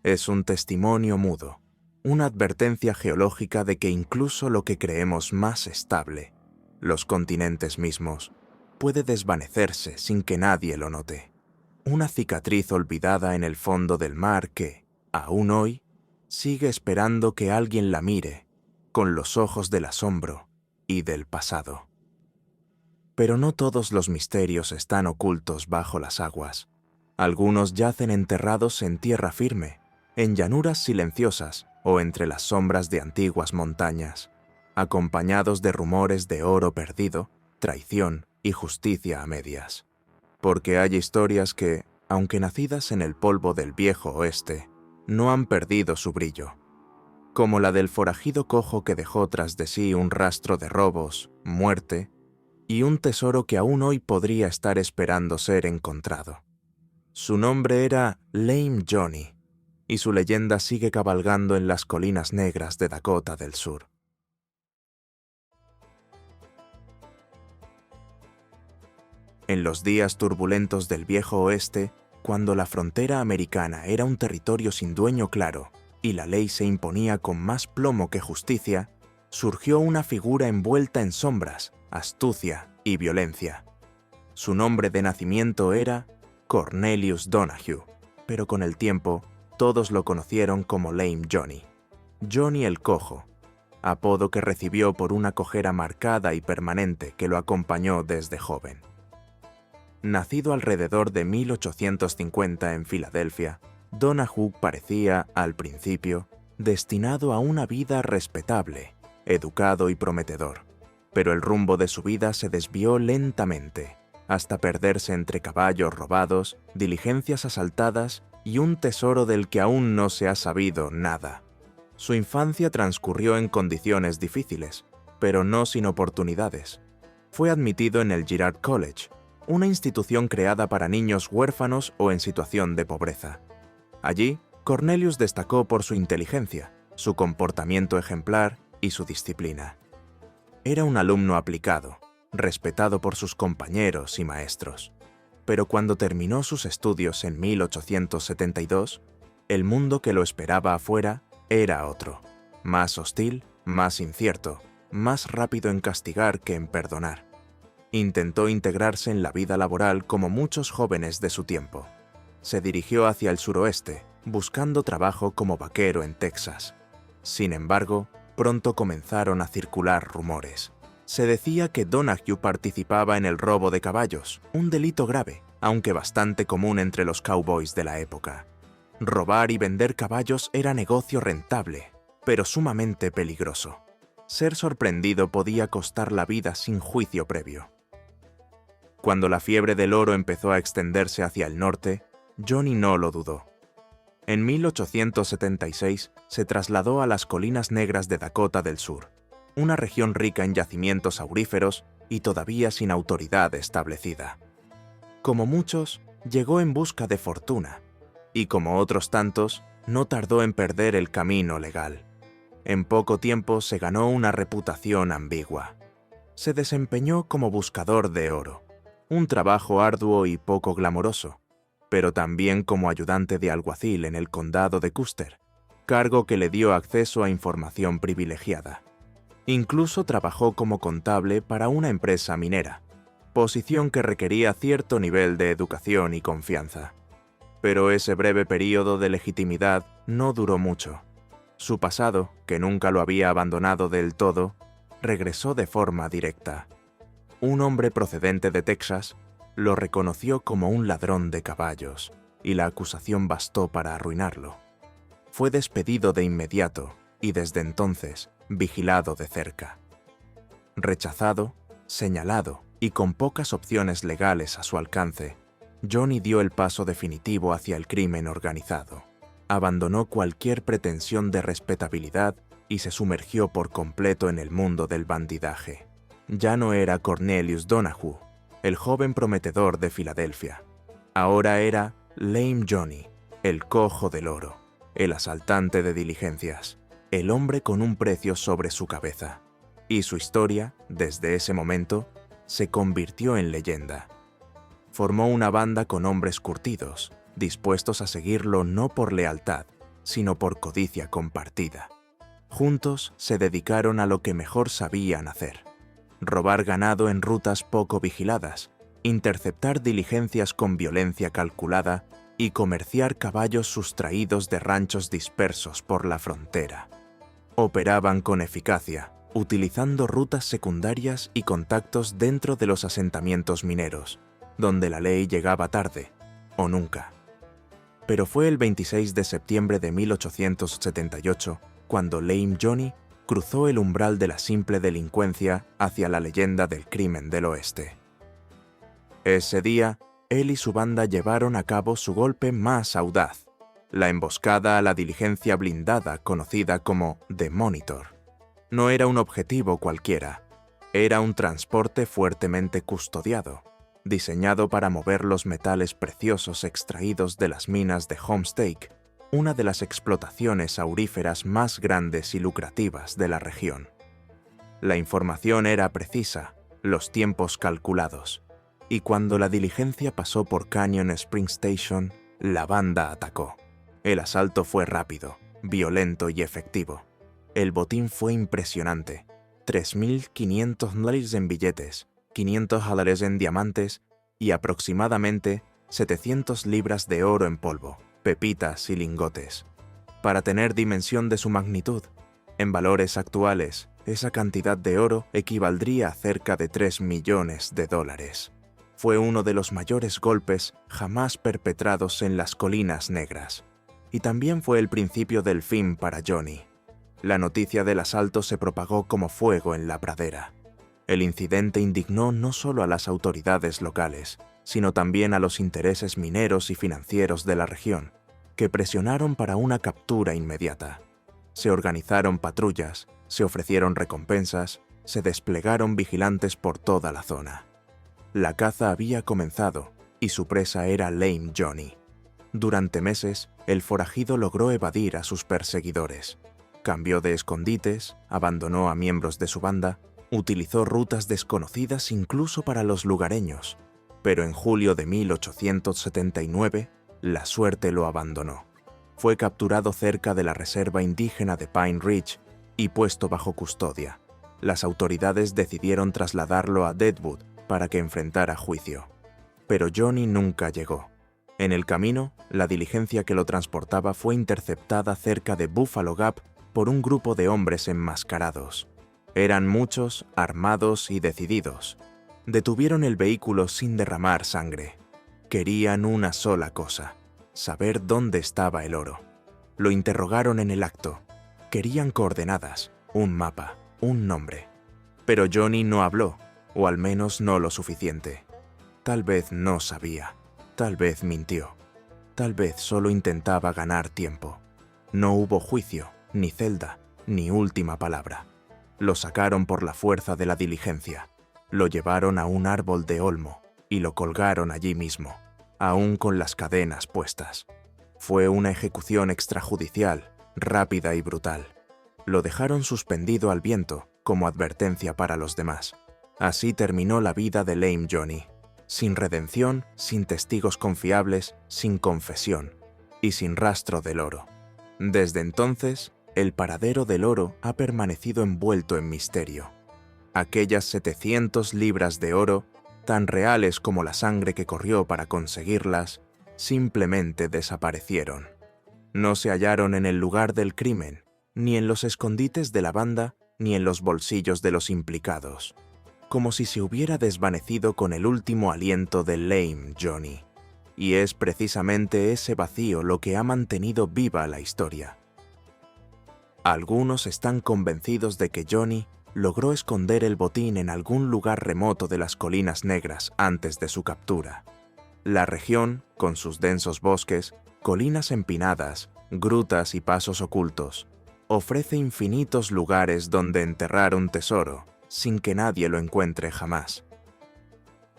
Es un testimonio mudo, una advertencia geológica de que incluso lo que creemos más estable, los continentes mismos, puede desvanecerse sin que nadie lo note. Una cicatriz olvidada en el fondo del mar que, aún hoy, sigue esperando que alguien la mire con los ojos del asombro y del pasado. Pero no todos los misterios están ocultos bajo las aguas. Algunos yacen enterrados en tierra firme, en llanuras silenciosas o entre las sombras de antiguas montañas, acompañados de rumores de oro perdido, traición y justicia a medias. Porque hay historias que, aunque nacidas en el polvo del viejo oeste, no han perdido su brillo, como la del forajido cojo que dejó tras de sí un rastro de robos, muerte y un tesoro que aún hoy podría estar esperando ser encontrado. Su nombre era Lame Johnny, y su leyenda sigue cabalgando en las colinas negras de Dakota del Sur. En los días turbulentos del viejo oeste, cuando la frontera americana era un territorio sin dueño claro y la ley se imponía con más plomo que justicia, surgió una figura envuelta en sombras, astucia y violencia. Su nombre de nacimiento era Cornelius Donahue, pero con el tiempo todos lo conocieron como Lame Johnny, Johnny el Cojo, apodo que recibió por una cojera marcada y permanente que lo acompañó desde joven. Nacido alrededor de 1850 en Filadelfia, Donahue parecía, al principio, destinado a una vida respetable, educado y prometedor, pero el rumbo de su vida se desvió lentamente, hasta perderse entre caballos robados, diligencias asaltadas y un tesoro del que aún no se ha sabido nada. Su infancia transcurrió en condiciones difíciles, pero no sin oportunidades. Fue admitido en el Girard College, una institución creada para niños huérfanos o en situación de pobreza. Allí, Cornelius destacó por su inteligencia, su comportamiento ejemplar y su disciplina. Era un alumno aplicado, respetado por sus compañeros y maestros. Pero cuando terminó sus estudios en 1872, el mundo que lo esperaba afuera era otro, más hostil, más incierto, más rápido en castigar que en perdonar. Intentó integrarse en la vida laboral como muchos jóvenes de su tiempo. Se dirigió hacia el suroeste, buscando trabajo como vaquero en Texas. Sin embargo, pronto comenzaron a circular rumores. Se decía que Donahue participaba en el robo de caballos, un delito grave, aunque bastante común entre los cowboys de la época. Robar y vender caballos era negocio rentable, pero sumamente peligroso. Ser sorprendido podía costar la vida sin juicio previo. Cuando la fiebre del oro empezó a extenderse hacia el norte, Johnny no lo dudó. En 1876 se trasladó a las Colinas Negras de Dakota del Sur, una región rica en yacimientos auríferos y todavía sin autoridad establecida. Como muchos, llegó en busca de fortuna, y como otros tantos, no tardó en perder el camino legal. En poco tiempo se ganó una reputación ambigua. Se desempeñó como buscador de oro, un trabajo arduo y poco glamoroso, pero también como ayudante de alguacil en el condado de Custer, cargo que le dio acceso a información privilegiada. Incluso trabajó como contable para una empresa minera, posición que requería cierto nivel de educación y confianza. Pero ese breve período de legitimidad no duró mucho. Su pasado, que nunca lo había abandonado del todo, regresó de forma directa. Un hombre procedente de Texas lo reconoció como un ladrón de caballos, y la acusación bastó para arruinarlo. Fue despedido de inmediato y desde entonces vigilado de cerca. Rechazado, señalado y con pocas opciones legales a su alcance, Johnny dio el paso definitivo hacia el crimen organizado. Abandonó cualquier pretensión de respetabilidad y se sumergió por completo en el mundo del bandidaje. Ya no era Cornelius Donahue, el joven prometedor de Filadelfia. Ahora era Lame Johnny, el cojo del oro, el asaltante de diligencias, el hombre con un precio sobre su cabeza. Y su historia, desde ese momento, se convirtió en leyenda. Formó una banda con hombres curtidos, dispuestos a seguirlo no por lealtad, sino por codicia compartida. Juntos se dedicaron a lo que mejor sabían hacer: robar ganado en rutas poco vigiladas, interceptar diligencias con violencia calculada y comerciar caballos sustraídos de ranchos dispersos por la frontera. Operaban con eficacia, utilizando rutas secundarias y contactos dentro de los asentamientos mineros, donde la ley llegaba tarde o nunca. Pero fue el 26 de septiembre de 1878 cuando Lame Johnny cruzó el umbral de la simple delincuencia hacia la leyenda del crimen del oeste. Ese día, él y su banda llevaron a cabo su golpe más audaz, la emboscada a la diligencia blindada conocida como The Monitor. No era un objetivo cualquiera, era un transporte fuertemente custodiado, diseñado para mover los metales preciosos extraídos de las minas de Homestake, una de las explotaciones auríferas más grandes y lucrativas de la región. La información era precisa, los tiempos calculados, y cuando la diligencia pasó por Canyon Spring Station, la banda atacó. El asalto fue rápido, violento y efectivo. El botín fue impresionante: $3,500 en billetes, $500 en diamantes y aproximadamente 700 libras de oro en polvo, pepitas y lingotes. Para tener dimensión de su magnitud, en valores actuales, esa cantidad de oro equivaldría a cerca de $3 millones. Fue uno de los mayores golpes jamás perpetrados en las Colinas Negras, y también fue el principio del fin para Johnny. La noticia del asalto se propagó como fuego en la pradera. El incidente indignó no solo a las autoridades locales, sino también a los intereses mineros y financieros de la región, que presionaron para una captura inmediata. Se organizaron patrullas, se ofrecieron recompensas, se desplegaron vigilantes por toda la zona. La caza había comenzado y su presa era Lame Johnny. Durante meses, el forajido logró evadir a sus perseguidores. Cambió de escondites, abandonó a miembros de su banda, utilizó rutas desconocidas incluso para los lugareños, pero en julio de 1879, la suerte lo abandonó. Fue capturado cerca de la reserva indígena de Pine Ridge y puesto bajo custodia. Las autoridades decidieron trasladarlo a Deadwood para que enfrentara juicio. Pero Johnny nunca llegó. En el camino, la diligencia que lo transportaba fue interceptada cerca de Buffalo Gap por un grupo de hombres enmascarados. Eran muchos, armados y decididos. Detuvieron el vehículo sin derramar sangre. Querían una sola cosa: saber dónde estaba el oro. Lo interrogaron en el acto. Querían coordenadas, un mapa, un nombre. Pero Johnny no habló, o al menos no lo suficiente. Tal vez no sabía, tal vez mintió, tal vez solo intentaba ganar tiempo. No hubo juicio, ni celda, ni última palabra. Lo sacaron por la fuerza de la diligencia. Lo llevaron a un árbol de olmo y lo colgaron allí mismo, aún con las cadenas puestas. Fue una ejecución extrajudicial, rápida y brutal. Lo dejaron suspendido al viento como advertencia para los demás. Así terminó la vida de Lame Johnny, sin redención, sin testigos confiables, sin confesión y sin rastro del oro. Desde entonces, el paradero del oro ha permanecido envuelto en misterio. Aquellas 700 libras de oro, tan reales como la sangre que corrió para conseguirlas, simplemente desaparecieron. No se hallaron en el lugar del crimen, ni en los escondites de la banda, ni en los bolsillos de los implicados, como si se hubiera desvanecido con el último aliento de Lame Johnny. Y es precisamente ese vacío lo que ha mantenido viva la historia. Algunos están convencidos de que Johnny logró esconder el botín en algún lugar remoto de las Colinas Negras antes de su captura. La región, con sus densos bosques, colinas empinadas, grutas y pasos ocultos, ofrece infinitos lugares donde enterrar un tesoro sin que nadie lo encuentre jamás.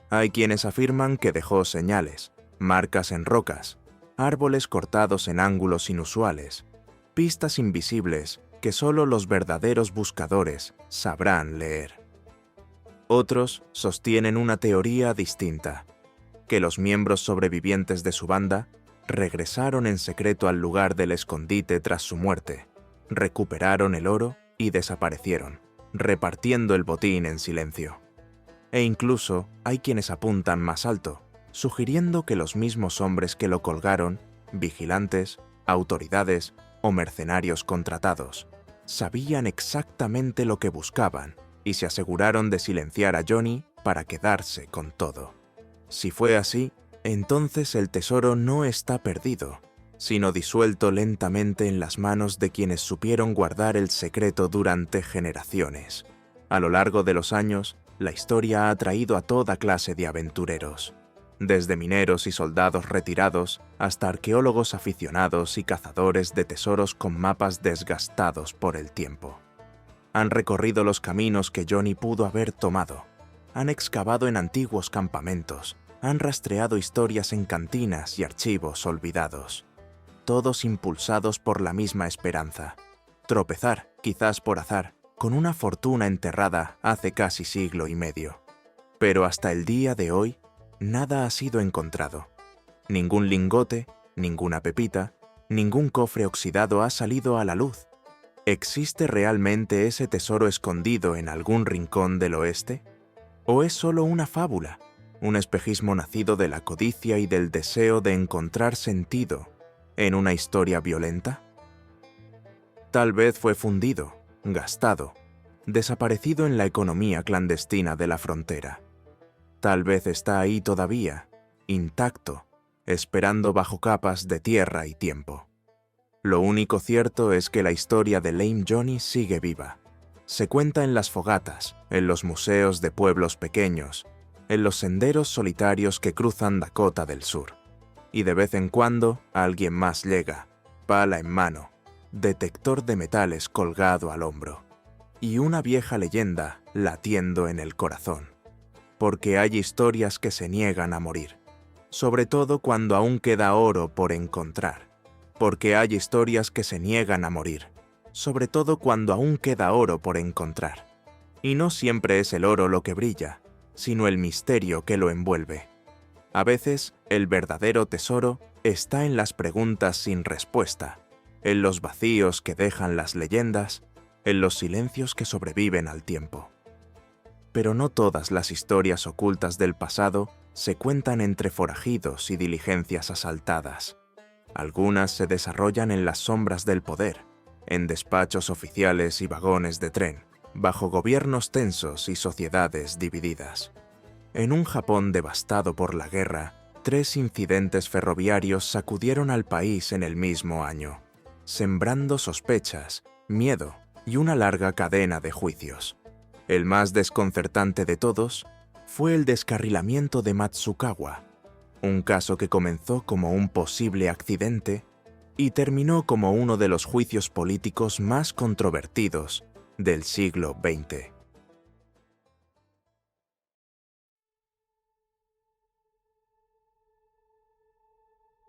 Hay quienes afirman que dejó señales, marcas en rocas, árboles cortados en ángulos inusuales, pistas invisibles que solo los verdaderos buscadores sabrán leer. Otros sostienen una teoría distinta, que los miembros sobrevivientes de su banda regresaron en secreto al lugar del escondite tras su muerte, recuperaron el oro y desaparecieron, repartiendo el botín en silencio. E incluso hay quienes apuntan más alto, sugiriendo que los mismos hombres que lo colgaron, vigilantes, autoridades o mercenarios contratados, sabían exactamente lo que buscaban y se aseguraron de silenciar a Johnny para quedarse con todo. Si fue así, entonces el tesoro no está perdido, sino disuelto lentamente en las manos de quienes supieron guardar el secreto durante generaciones. A lo largo de los años, la historia ha atraído a toda clase de aventureros, desde mineros y soldados retirados hasta arqueólogos aficionados y cazadores de tesoros con mapas desgastados por el tiempo. Han recorrido los caminos que Johnny pudo haber tomado, han excavado en antiguos campamentos, han rastreado historias en cantinas y archivos olvidados, todos impulsados por la misma esperanza: tropezar, quizás por azar, con una fortuna enterrada hace casi siglo y medio. Pero hasta el día de hoy, nada ha sido encontrado. Ningún lingote, ninguna pepita, ningún cofre oxidado ha salido a la luz. ¿Existe realmente ese tesoro escondido en algún rincón del oeste? ¿O es solo una fábula, un espejismo nacido de la codicia y del deseo de encontrar sentido en una historia violenta? Tal vez fue fundido, gastado, desaparecido en la economía clandestina de la frontera. Tal vez está ahí todavía, intacto, esperando bajo capas de tierra y tiempo. Lo único cierto es que la historia de Lame Johnny sigue viva. Se cuenta en las fogatas, en los museos de pueblos pequeños, en los senderos solitarios que cruzan Dakota del Sur. Y de vez en cuando alguien más llega, pala en mano, detector de metales colgado al hombro, y una vieja leyenda latiendo en el corazón. Porque hay historias que se niegan a morir, sobre todo cuando aún queda oro por encontrar. Porque hay historias que se niegan a morir, sobre todo cuando aún queda oro por encontrar. Y no siempre es el oro lo que brilla, sino el misterio que lo envuelve. A veces, el verdadero tesoro está en las preguntas sin respuesta, en los vacíos que dejan las leyendas, en los silencios que sobreviven al tiempo. Pero no todas las historias ocultas del pasado se cuentan entre forajidos y diligencias asaltadas. Algunas se desarrollan en las sombras del poder, en despachos oficiales y vagones de tren, bajo gobiernos tensos y sociedades divididas. En un Japón devastado por la guerra, 3 incidentes ferroviarios sacudieron al país en el mismo año, sembrando sospechas, miedo y una larga cadena de juicios. El más desconcertante de todos fue el descarrilamiento de Matsukawa, un caso que comenzó como un posible accidente y terminó como uno de los juicios políticos más controvertidos del siglo XX.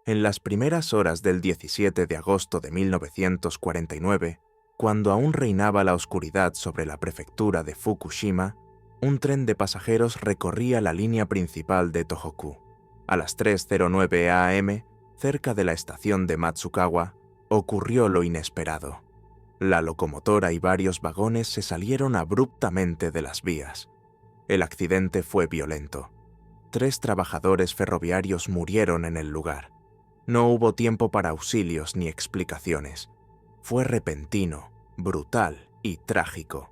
En las primeras horas del 17 de agosto de 1949, cuando aún reinaba la oscuridad sobre la prefectura de Fukushima, un tren de pasajeros recorría la línea principal de Tohoku. A las 3:09 am, cerca de la estación de Matsukawa, ocurrió lo inesperado. La locomotora y varios vagones se salieron abruptamente de las vías. El accidente fue violento. 3 trabajadores ferroviarios murieron en el lugar. No hubo tiempo para auxilios ni explicaciones. Fue repentino, brutal y trágico.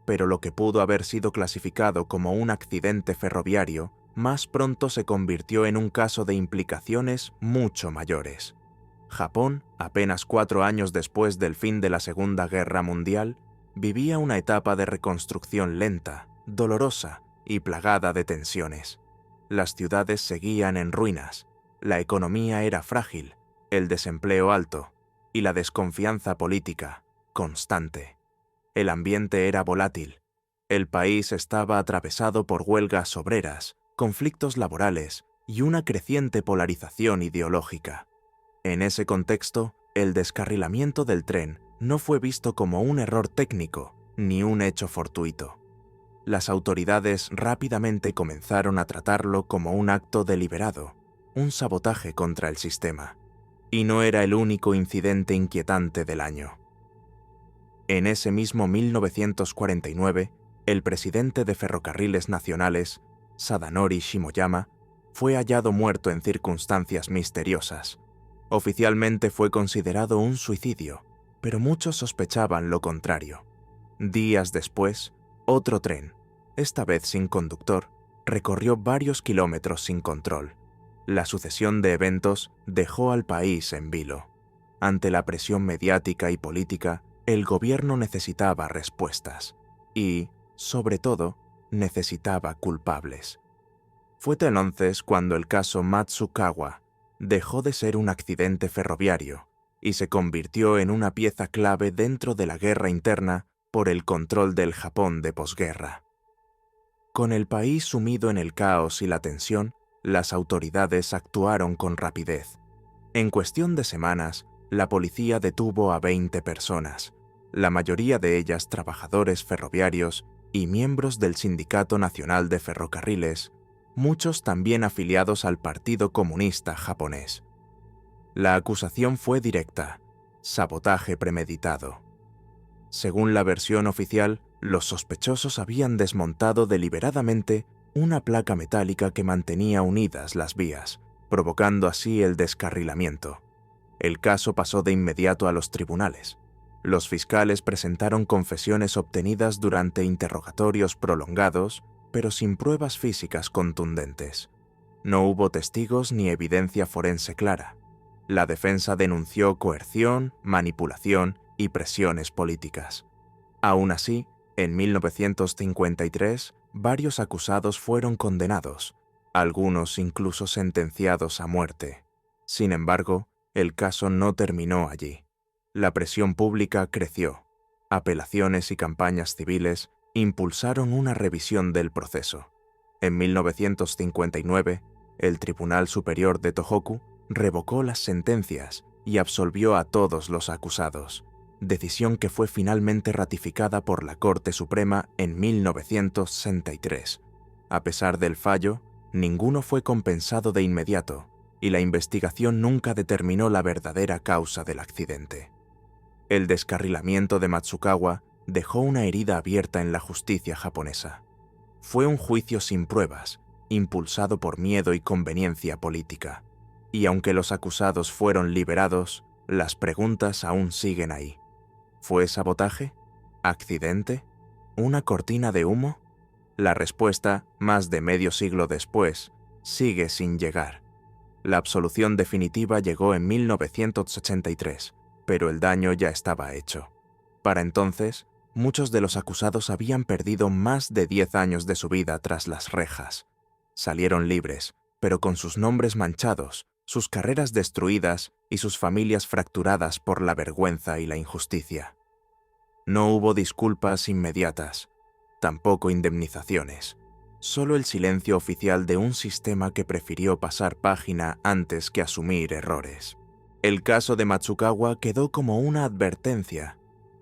Pero lo que pudo haber sido clasificado como un accidente ferroviario, más pronto se convirtió en un caso de implicaciones mucho mayores. Japón, apenas 4 años después del fin de la Segunda Guerra Mundial, vivía una etapa de reconstrucción lenta, dolorosa y plagada de tensiones. Las ciudades seguían en ruinas, la economía era frágil, el desempleo alto y la desconfianza política constante. El ambiente era volátil. El país estaba atravesado por huelgas obreras, conflictos laborales y una creciente polarización ideológica. En ese contexto, el descarrilamiento del tren no fue visto como un error técnico ni un hecho fortuito. Las autoridades rápidamente comenzaron a tratarlo como un acto deliberado, un sabotaje contra el sistema. Y no era el único incidente inquietante del año. En ese mismo 1949, el presidente de Ferrocarriles Nacionales, Sadanori Shimoyama, fue hallado muerto en circunstancias misteriosas. Oficialmente fue considerado un suicidio, pero muchos sospechaban lo contrario. Días después, otro tren, esta vez sin conductor, recorrió varios kilómetros sin control. La sucesión de eventos dejó al país en vilo. Ante la presión mediática y política, el gobierno necesitaba respuestas y, sobre todo, necesitaba culpables. Fue entonces cuando el caso Matsukawa dejó de ser un accidente ferroviario y se convirtió en una pieza clave dentro de la guerra interna por el control del Japón de posguerra. Con el país sumido en el caos y la tensión, las autoridades actuaron con rapidez. En cuestión de semanas, la policía detuvo a 20 personas, la mayoría de ellas trabajadores ferroviarios y miembros del Sindicato Nacional de Ferrocarriles, muchos también afiliados al Partido Comunista Japonés. La acusación fue directa: sabotaje premeditado. Según la versión oficial, los sospechosos habían desmontado deliberadamente una placa metálica que mantenía unidas las vías, provocando así el descarrilamiento. El caso pasó de inmediato a los tribunales. Los fiscales presentaron confesiones obtenidas durante interrogatorios prolongados, pero sin pruebas físicas contundentes. No hubo testigos ni evidencia forense clara. La defensa denunció coerción, manipulación y presiones políticas. Aún así, en 1953, varios acusados fueron condenados, algunos incluso sentenciados a muerte. Sin embargo, el caso no terminó allí. La presión pública creció. Apelaciones y campañas civiles impulsaron una revisión del proceso. En 1959, el Tribunal Superior de Tohoku revocó las sentencias y absolvió a todos los acusados, decisión que fue finalmente ratificada por la Corte Suprema en 1963. A pesar del fallo, ninguno fue compensado de inmediato y la investigación nunca determinó la verdadera causa del accidente. El descarrilamiento de Matsukawa dejó una herida abierta en la justicia japonesa. Fue un juicio sin pruebas, impulsado por miedo y conveniencia política. Y aunque los acusados fueron liberados, las preguntas aún siguen ahí. ¿Fue sabotaje? ¿Accidente? ¿Una cortina de humo? La respuesta, más de medio siglo después, sigue sin llegar. La absolución definitiva llegó en 1983, pero el daño ya estaba hecho. Para entonces, muchos de los acusados habían perdido más de 10 años de su vida tras las rejas. Salieron libres, pero con sus nombres manchados, sus carreras destruidas y sus familias fracturadas por la vergüenza y la injusticia. No hubo disculpas inmediatas, tampoco indemnizaciones, solo el silencio oficial de un sistema que prefirió pasar página antes que asumir errores. El caso de Matsukawa quedó como una advertencia,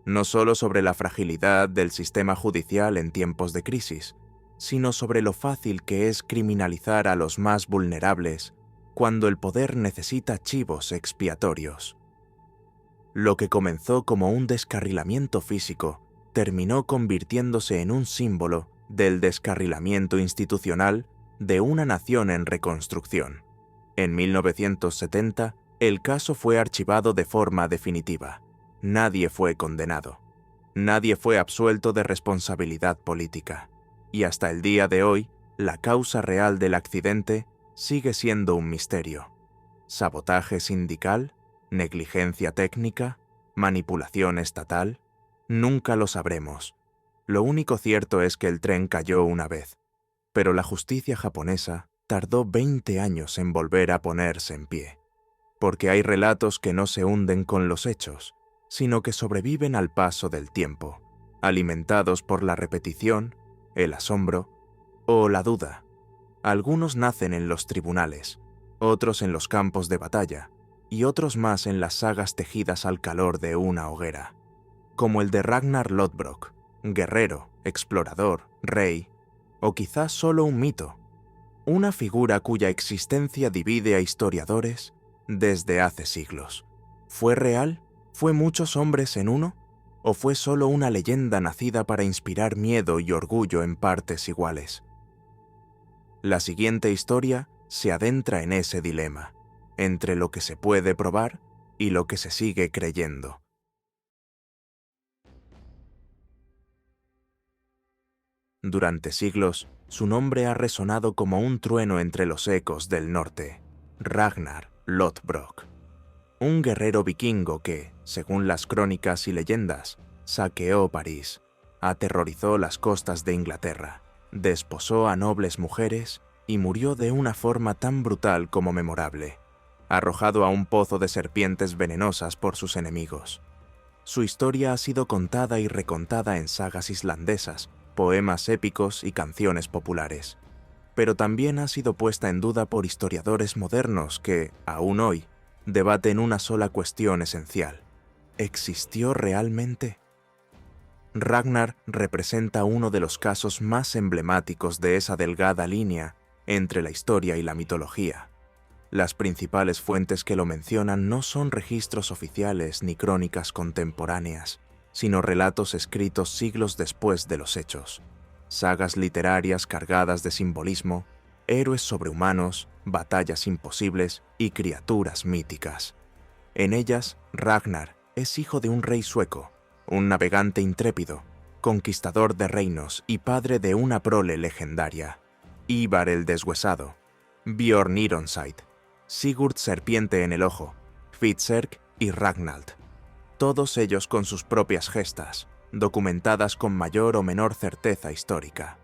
no solo sobre la fragilidad del sistema judicial en tiempos de crisis, sino sobre lo fácil que es criminalizar a los más vulnerables cuando el poder necesita chivos expiatorios. Lo que comenzó como un descarrilamiento físico terminó convirtiéndose en un símbolo del descarrilamiento institucional de una nación en reconstrucción. En 1970, el caso fue archivado de forma definitiva. Nadie fue condenado. Nadie fue absuelto de responsabilidad política. Y hasta el día de hoy, la causa real del accidente sigue siendo un misterio. ¿Sabotaje sindical? ¿Negligencia técnica? ¿Manipulación estatal? Nunca lo sabremos. Lo único cierto es que el tren cayó una vez, pero la justicia japonesa tardó 20 años en volver a ponerse en pie, porque hay relatos que no se hunden con los hechos, sino que sobreviven al paso del tiempo, alimentados por la repetición, el asombro o la duda. Algunos nacen en los tribunales, otros en los campos de batalla, y otros más en las sagas tejidas al calor de una hoguera, como el de Ragnar Lodbrok, guerrero, explorador, rey, o quizás solo un mito, una figura cuya existencia divide a historiadores desde hace siglos. ¿Fue real? ¿Fue muchos hombres en uno? ¿O fue solo una leyenda nacida para inspirar miedo y orgullo en partes iguales? La siguiente historia se adentra en ese dilema, entre lo que se puede probar y lo que se sigue creyendo. Durante siglos, su nombre ha resonado como un trueno entre los ecos del norte. Ragnar Lodbrok, un guerrero vikingo que, según las crónicas y leyendas, saqueó París, aterrorizó las costas de Inglaterra, desposó a nobles mujeres y murió de una forma tan brutal como memorable, arrojado a un pozo de serpientes venenosas por sus enemigos. Su historia ha sido contada y recontada en sagas islandesas, poemas épicos y canciones populares, pero también ha sido puesta en duda por historiadores modernos que, aún hoy, debaten una sola cuestión esencial: ¿existió realmente? Ragnar representa uno de los casos más emblemáticos de esa delgada línea entre la historia y la mitología. Las principales fuentes que lo mencionan no son registros oficiales ni crónicas contemporáneas, sino relatos escritos siglos después de los hechos, sagas literarias cargadas de simbolismo, héroes sobrehumanos, batallas imposibles y criaturas míticas. En ellas, Ragnar es hijo de un rey sueco, un navegante intrépido, conquistador de reinos y padre de una prole legendaria: Ivar el Deshuesado, Bjorn Ironside, Sigurd Serpiente en el Ojo Hvitserk y Ragnald, todos ellos con sus propias gestas, documentadas con mayor o menor certeza histórica.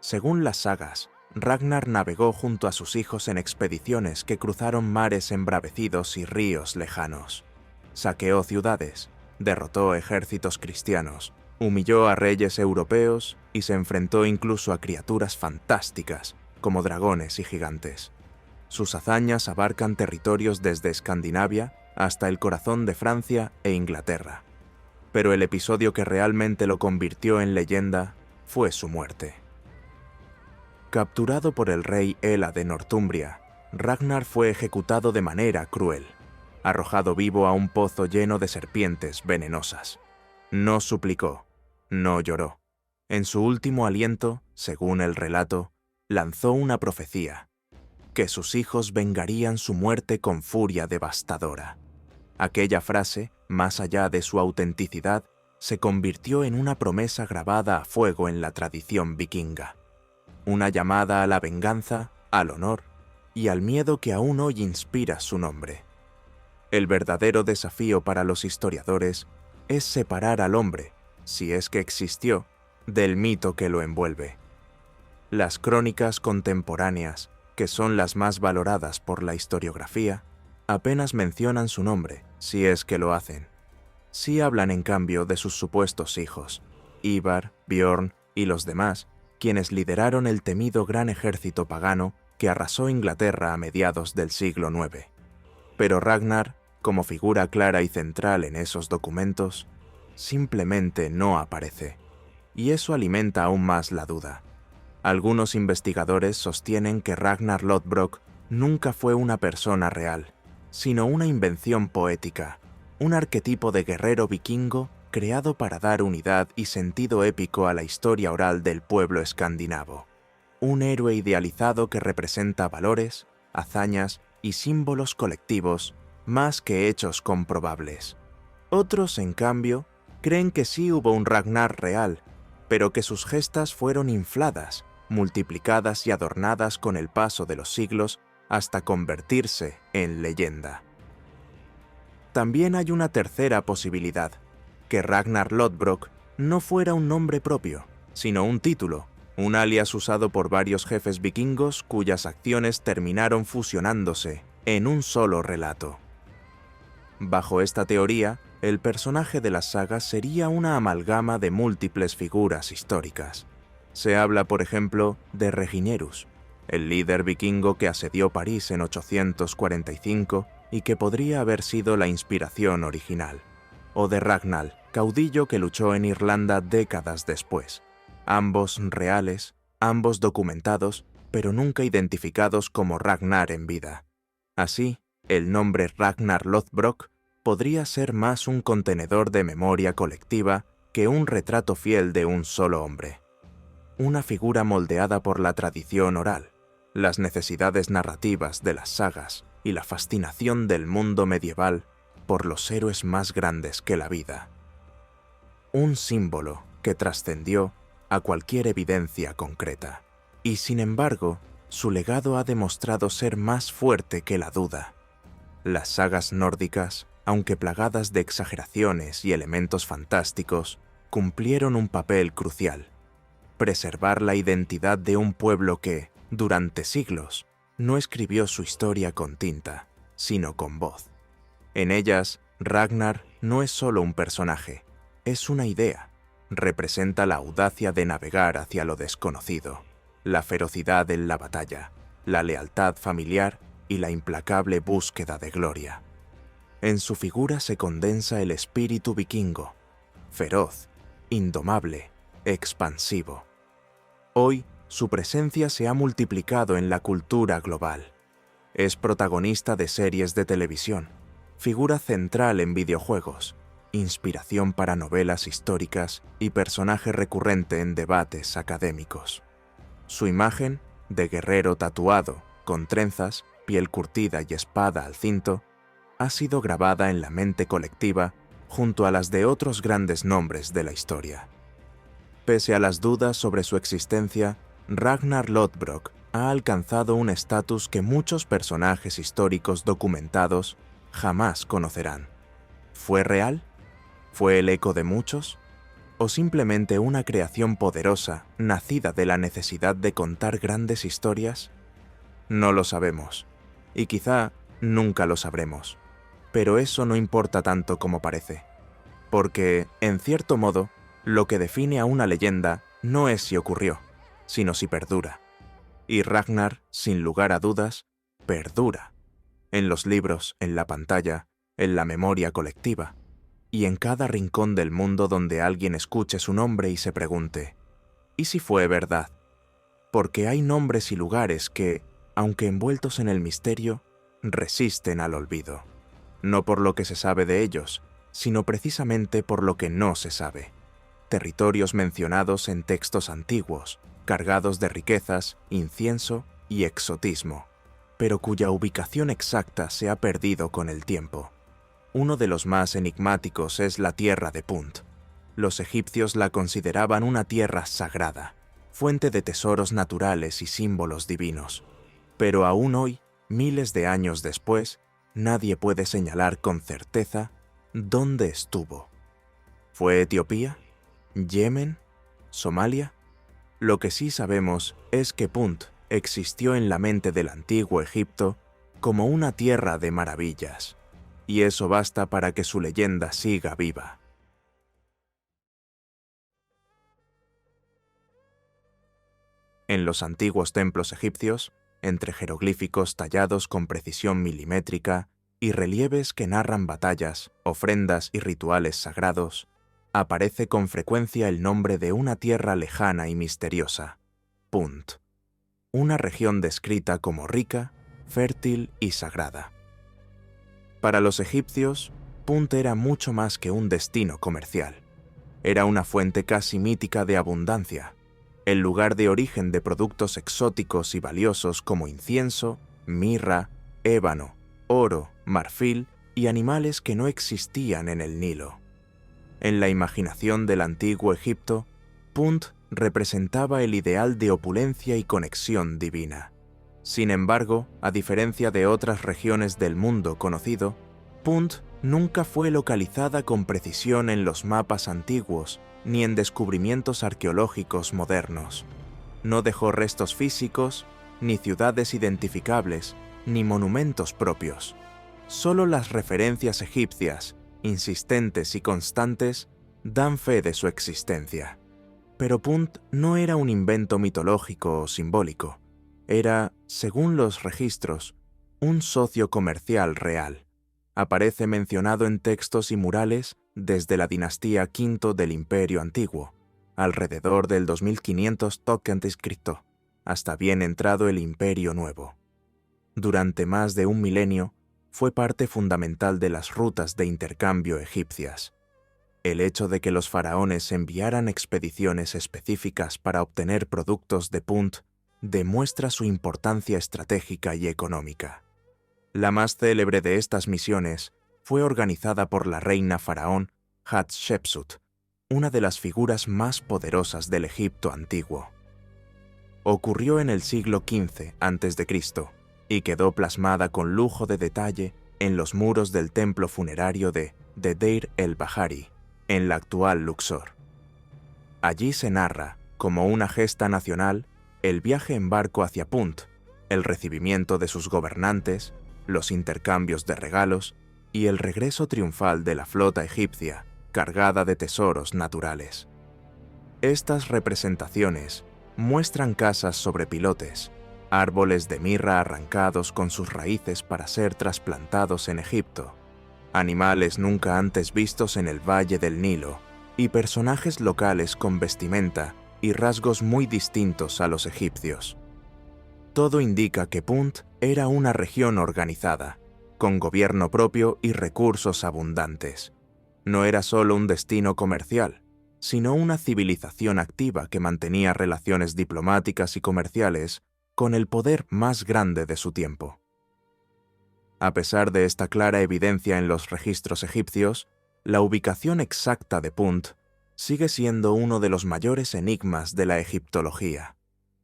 Según las sagas, Ragnar navegó junto a sus hijos en expediciones que cruzaron mares embravecidos y ríos lejanos. Saqueó ciudades, derrotó ejércitos cristianos, humilló a reyes europeos y se enfrentó incluso a criaturas fantásticas como dragones y gigantes. Sus hazañas abarcan territorios desde Escandinavia hasta el corazón de Francia e Inglaterra. Pero el episodio que realmente lo convirtió en leyenda fue su muerte. Capturado por el rey Ela de Northumbria, Ragnar fue ejecutado de manera cruel, arrojado vivo a un pozo lleno de serpientes venenosas. No suplicó, no lloró. En su último aliento, según el relato, lanzó una profecía, que sus hijos vengarían su muerte con furia devastadora. Aquella frase, más allá de su autenticidad, se convirtió en una promesa grabada a fuego en la tradición vikinga. Una llamada a la venganza, al honor y al miedo que aún hoy inspira su nombre. El verdadero desafío para los historiadores es separar al hombre, si es que existió, del mito que lo envuelve. Las crónicas contemporáneas, que son las más valoradas por la historiografía, apenas mencionan su nombre, si es que lo hacen. Sí hablan en cambio de sus supuestos hijos, Ivar, Bjorn y los demás, quienes lideraron el temido gran ejército pagano que arrasó Inglaterra a mediados del siglo IX. Pero Ragnar, como figura clara y central en esos documentos, simplemente no aparece, y eso alimenta aún más la duda. Algunos investigadores sostienen que Ragnar Lodbrok nunca fue una persona real, sino una invención poética, un arquetipo de guerrero vikingo creado para dar unidad y sentido épico a la historia oral del pueblo escandinavo. Un héroe idealizado que representa valores, hazañas y símbolos colectivos más que hechos comprobables. Otros, en cambio, creen que sí hubo un Ragnar real, pero que sus gestas fueron infladas, multiplicadas y adornadas con el paso de los siglos hasta convertirse en leyenda. También hay una tercera posibilidad, que Ragnar Lodbrok no fuera un nombre propio, sino un título, un alias usado por varios jefes vikingos cuyas acciones terminaron fusionándose en un solo relato. Bajo esta teoría, el personaje de las sagas sería una amalgama de múltiples figuras históricas. Se habla, por ejemplo, de Reginerus, el líder vikingo que asedió París en 845 y que podría haber sido la inspiración original, o de Ragnar, caudillo que luchó en Irlanda décadas después, ambos reales, ambos documentados, pero nunca identificados como Ragnar en vida. Así, el nombre Ragnar Lodbrok podría ser más un contenedor de memoria colectiva que un retrato fiel de un solo hombre. Una figura moldeada por la tradición oral, las necesidades narrativas de las sagas y la fascinación del mundo medieval por los héroes más grandes que la vida. Un símbolo que trascendió a cualquier evidencia concreta. Y sin embargo, su legado ha demostrado ser más fuerte que la duda. Las sagas nórdicas, aunque plagadas de exageraciones y elementos fantásticos, cumplieron un papel crucial: preservar la identidad de un pueblo que, durante siglos, no escribió su historia con tinta, sino con voz. En ellas, Ragnar no es solo un personaje, es una idea. Representa la audacia de navegar hacia lo desconocido, la ferocidad en la batalla, la lealtad familiar y la implacable búsqueda de gloria. En su figura se condensa el espíritu vikingo, feroz, indomable, expansivo. Hoy, su presencia se ha multiplicado en la cultura global. Es protagonista de series de televisión, figura central en videojuegos, inspiración para novelas históricas y personaje recurrente en debates académicos. Su imagen, de guerrero tatuado, con trenzas, piel curtida y espada al cinto, ha sido grabada en la mente colectiva junto a las de otros grandes nombres de la historia. Pese a las dudas sobre su existencia, Ragnar Lodbrok ha alcanzado un estatus que muchos personajes históricos documentados jamás conocerán. ¿Fue real? ¿Fue el eco de muchos? ¿O simplemente una creación poderosa, nacida de la necesidad de contar grandes historias? No lo sabemos, y quizá nunca lo sabremos. Pero eso no importa tanto como parece, porque, en cierto modo, lo que define a una leyenda no es si ocurrió, sino si perdura. Y Ragnar, sin lugar a dudas, perdura. En los libros, en la pantalla, en la memoria colectiva, y en cada rincón del mundo donde alguien escuche su nombre y se pregunte, ¿y si fue verdad? Porque hay nombres y lugares que, aunque envueltos en el misterio, resisten al olvido. No por lo que se sabe de ellos, sino precisamente por lo que no se sabe. Territorios mencionados en textos antiguos, cargados de riquezas, incienso y exotismo, pero cuya ubicación exacta se ha perdido con el tiempo. Uno de los más enigmáticos es la tierra de Punt. Los egipcios la consideraban una tierra sagrada, fuente de tesoros naturales y símbolos divinos. Pero aún hoy, miles de años después, nadie puede señalar con certeza dónde estuvo. ¿Fue Etiopía? ¿Yemen? ¿Somalia? Lo que sí sabemos es que Punt existió en la mente del antiguo Egipto como una tierra de maravillas, y eso basta para que su leyenda siga viva. En los antiguos templos egipcios, entre jeroglíficos tallados con precisión milimétrica y relieves que narran batallas, ofrendas y rituales sagrados, aparece con frecuencia el nombre de una tierra lejana y misteriosa, Punt, una región descrita como rica, fértil y sagrada. Para los egipcios, Punt era mucho más que un destino comercial. Era una fuente casi mítica de abundancia, el lugar de origen de productos exóticos y valiosos como incienso, mirra, ébano, oro, marfil y animales que no existían en el Nilo. En la imaginación del antiguo Egipto, Punt representaba el ideal de opulencia y conexión divina. Sin embargo, a diferencia de otras regiones del mundo conocido, Punt nunca fue localizada con precisión en los mapas antiguos ni en descubrimientos arqueológicos modernos. No dejó restos físicos, ni ciudades identificables, ni monumentos propios. Solo las referencias egipcias, insistentes y constantes, dan fe de su existencia. Pero Punt no era un invento mitológico o simbólico. Era, según los registros, un socio comercial real. Aparece mencionado en textos y murales desde la dinastía V del Imperio Antiguo, alrededor del 2500 a.C., hasta bien entrado el Imperio Nuevo. Durante más de un milenio, fue parte fundamental de las rutas de intercambio egipcias. El hecho de que los faraones enviaran expediciones específicas para obtener productos de Punt demuestra su importancia estratégica y económica. La más célebre de estas misiones fue organizada por la reina faraón Hatshepsut, una de las figuras más poderosas del Egipto antiguo. Ocurrió en el siglo XV a.C. y quedó plasmada con lujo de detalle en los muros del templo funerario de Deir el-Bahari, en la actual Luxor. Allí se narra, como una gesta nacional, el viaje en barco hacia Punt, el recibimiento de sus gobernantes, los intercambios de regalos y el regreso triunfal de la flota egipcia cargada de tesoros naturales. Estas representaciones muestran casas sobre pilotes, árboles de mirra arrancados con sus raíces para ser trasplantados en Egipto, animales nunca antes vistos en el Valle del Nilo y personajes locales con vestimenta y rasgos muy distintos a los egipcios. Todo indica que Punt era una región organizada, con gobierno propio y recursos abundantes. No era solo un destino comercial, sino una civilización activa que mantenía relaciones diplomáticas y comerciales con el poder más grande de su tiempo. A pesar de esta clara evidencia en los registros egipcios, la ubicación exacta de Punt sigue siendo uno de los mayores enigmas de la egiptología.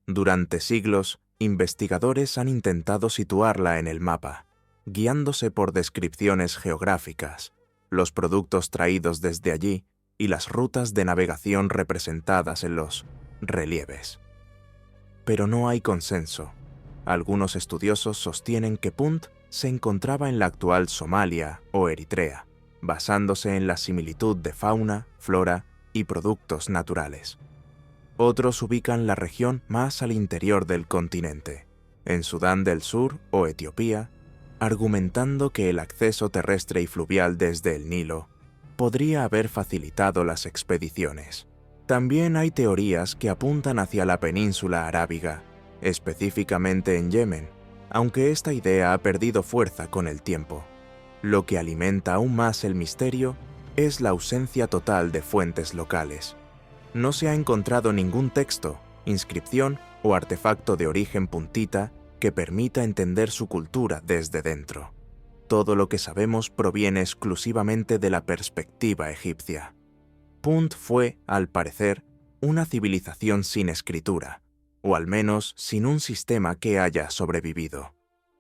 Durante siglos, investigadores han intentado situarla en el mapa, guiándose por descripciones geográficas, los productos traídos desde allí y las rutas de navegación representadas en los relieves. Pero no hay consenso. Algunos estudiosos sostienen que Punt se encontraba en la actual Somalia o Eritrea, basándose en la similitud de fauna, flora y productos naturales. Otros ubican la región más al interior del continente, en Sudán del Sur o Etiopía, argumentando que el acceso terrestre y fluvial desde el Nilo podría haber facilitado las expediciones. También hay teorías que apuntan hacia la península arábiga, específicamente en Yemen, aunque esta idea ha perdido fuerza con el tiempo. Lo que alimenta aún más el misterio es la ausencia total de fuentes locales. No se ha encontrado ningún texto, inscripción o artefacto de origen puntita que permita entender su cultura desde dentro. Todo lo que sabemos proviene exclusivamente de la perspectiva egipcia. Punt fue, al parecer, una civilización sin escritura, o al menos sin un sistema que haya sobrevivido.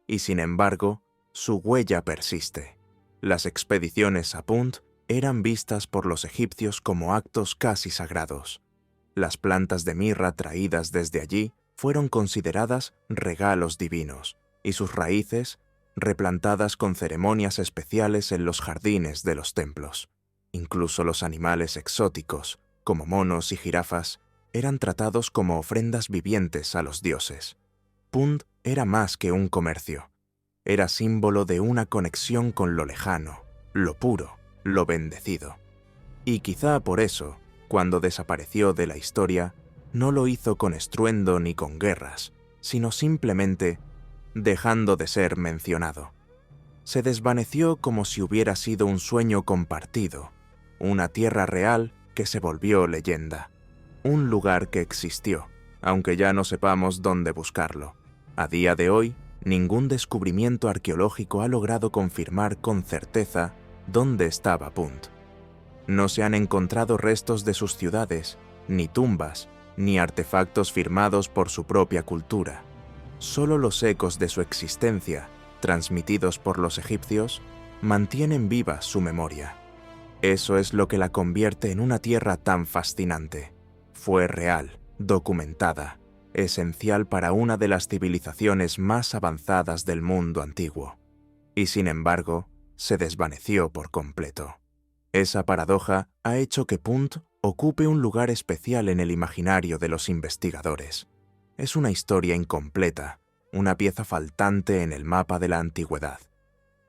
Y sin embargo, su huella persiste. Las expediciones a Punt eran vistas por los egipcios como actos casi sagrados. Las plantas de mirra traídas desde allí fueron consideradas regalos divinos, y sus raíces replantadas con ceremonias especiales en los jardines de los templos. Incluso los animales exóticos, como monos y jirafas, eran tratados como ofrendas vivientes a los dioses. Punt era más que un comercio. Era símbolo de una conexión con lo lejano, lo puro, lo bendecido. Y quizá por eso, cuando desapareció de la historia, no lo hizo con estruendo ni con guerras, sino simplemente dejando de ser mencionado. Se desvaneció como si hubiera sido un sueño compartido, una tierra real que se volvió leyenda, un lugar que existió, aunque ya no sepamos dónde buscarlo. A día de hoy, ningún descubrimiento arqueológico ha logrado confirmar con certeza dónde estaba Punt. No se han encontrado restos de sus ciudades, ni tumbas, ni artefactos firmados por su propia cultura. Solo los ecos de su existencia, transmitidos por los egipcios, mantienen viva su memoria. Eso es lo que la convierte en una tierra tan fascinante. Fue real, documentada, esencial para una de las civilizaciones más avanzadas del mundo antiguo. Y sin embargo, se desvaneció por completo. Esa paradoja ha hecho que Punt ocupe un lugar especial en el imaginario de los investigadores. Es una historia incompleta, una pieza faltante en el mapa de la antigüedad.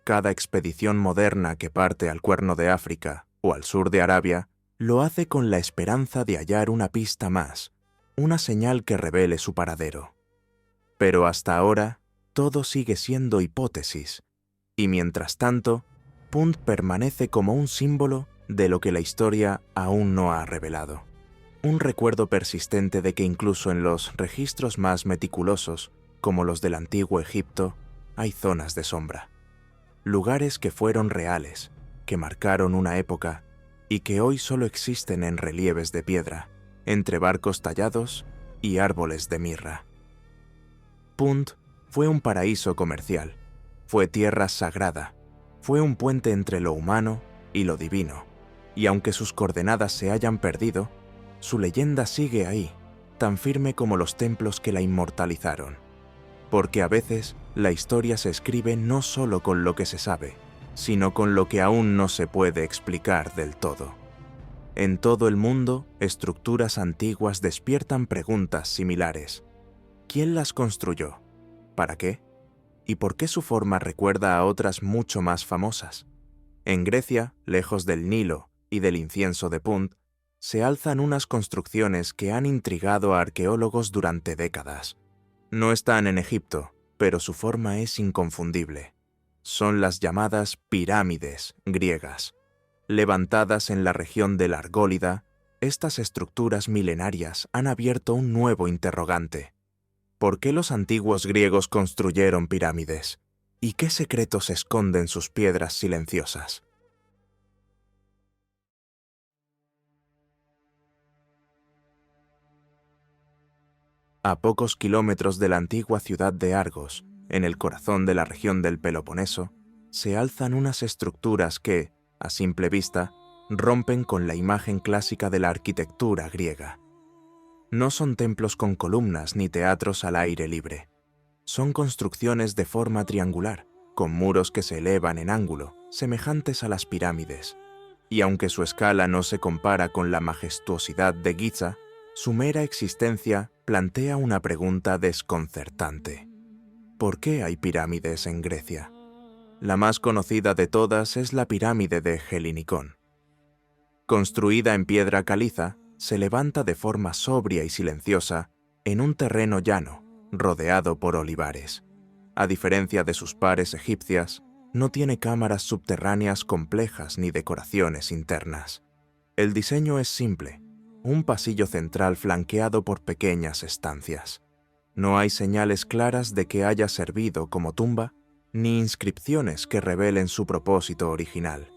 Cada expedición moderna que parte al Cuerno de África o al sur de Arabia lo hace con la esperanza de hallar una pista más, una señal que revele su paradero. Pero hasta ahora, todo sigue siendo hipótesis, y mientras tanto, Punt permanece como un símbolo de lo que la historia aún no ha revelado. Un recuerdo persistente de que incluso en los registros más meticulosos, como los del antiguo Egipto, hay zonas de sombra. Lugares que fueron reales, que marcaron una época y que hoy solo existen en relieves de piedra, entre barcos tallados y árboles de mirra. Punt fue un paraíso comercial, fue tierra sagrada, fue un puente entre lo humano y lo divino, y aunque sus coordenadas se hayan perdido, su leyenda sigue ahí, tan firme como los templos que la inmortalizaron. Porque a veces la historia se escribe no solo con lo que se sabe, sino con lo que aún no se puede explicar del todo. En todo el mundo, estructuras antiguas despiertan preguntas similares. ¿Quién las construyó? ¿Para qué? ¿Y por qué su forma recuerda a otras mucho más famosas? En Grecia, lejos del Nilo y del incienso de Punt, se alzan unas construcciones que han intrigado a arqueólogos durante décadas. No están en Egipto, pero su forma es inconfundible. Son las llamadas pirámides griegas. Levantadas en la región de la Argólida, estas estructuras milenarias han abierto un nuevo interrogante. ¿Por qué los antiguos griegos construyeron pirámides? ¿Y qué secretos esconden sus piedras silenciosas? A pocos kilómetros de la antigua ciudad de Argos, en el corazón de la región del Peloponeso, se alzan unas estructuras que, a simple vista, rompen con la imagen clásica de la arquitectura griega. No son templos con columnas ni teatros al aire libre. Son construcciones de forma triangular, con muros que se elevan en ángulo, semejantes a las pirámides. Y aunque su escala no se compara con la majestuosidad de Giza, su mera existencia plantea una pregunta desconcertante. ¿Por qué hay pirámides en Grecia? La más conocida de todas es la pirámide de Helinicón. Construida en piedra caliza, se levanta de forma sobria y silenciosa en un terreno llano, rodeado por olivares. A diferencia de sus pares egipcias, no tiene cámaras subterráneas complejas ni decoraciones internas. El diseño es simple, un pasillo central flanqueado por pequeñas estancias. No hay señales claras de que haya servido como tumba, ni inscripciones que revelen su propósito original.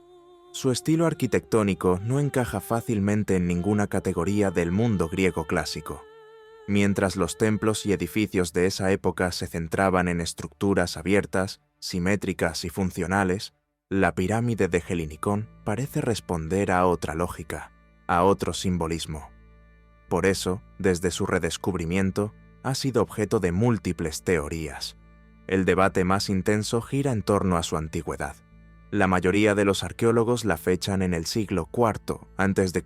Su estilo arquitectónico no encaja fácilmente en ninguna categoría del mundo griego clásico. Mientras los templos y edificios de esa época se centraban en estructuras abiertas, simétricas y funcionales, la pirámide de Helinicón parece responder a otra lógica, a otro simbolismo. Por eso, desde su redescubrimiento, ha sido objeto de múltiples teorías. El debate más intenso gira en torno a su antigüedad. La mayoría de los arqueólogos la fechan en el siglo IV a.C.,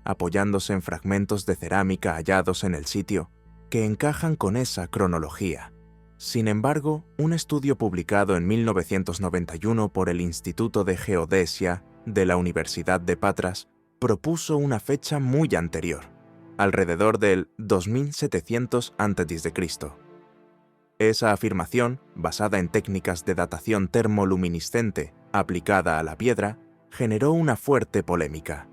apoyándose en fragmentos de cerámica hallados en el sitio, que encajan con esa cronología. Sin embargo, un estudio publicado en 1991 por el Instituto de Geodesia de la Universidad de Patras propuso una fecha muy anterior, alrededor del 2700 a.C. Esa afirmación, basada en técnicas de datación termoluminiscente aplicada a la piedra, generó una fuerte polémica.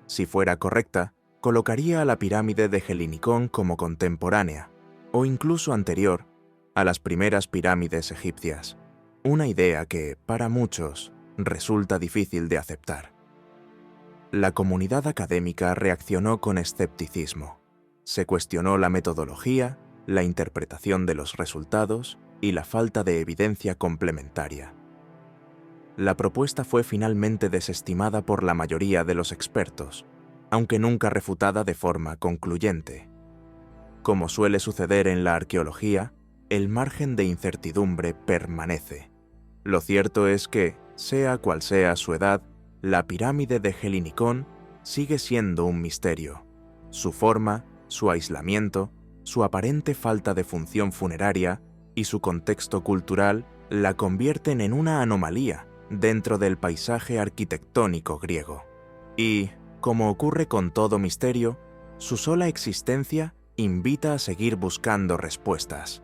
Si fuera correcta, colocaría a la pirámide de Helinicón como contemporánea, o incluso anterior, a las primeras pirámides egipcias, una idea que, para muchos, resulta difícil de aceptar. La comunidad académica reaccionó con escepticismo. Se cuestionó la metodología, la interpretación de los resultados y la falta de evidencia complementaria. La propuesta fue finalmente desestimada por la mayoría de los expertos, aunque nunca refutada de forma concluyente. Como suele suceder en la arqueología, el margen de incertidumbre permanece. Lo cierto es que, sea cual sea su edad, la pirámide de Helinicón sigue siendo un misterio. Su forma, su aislamiento, su aparente falta de función funeraria y su contexto cultural la convierten en una anomalía dentro del paisaje arquitectónico griego. Y, como ocurre con todo misterio, su sola existencia invita a seguir buscando respuestas.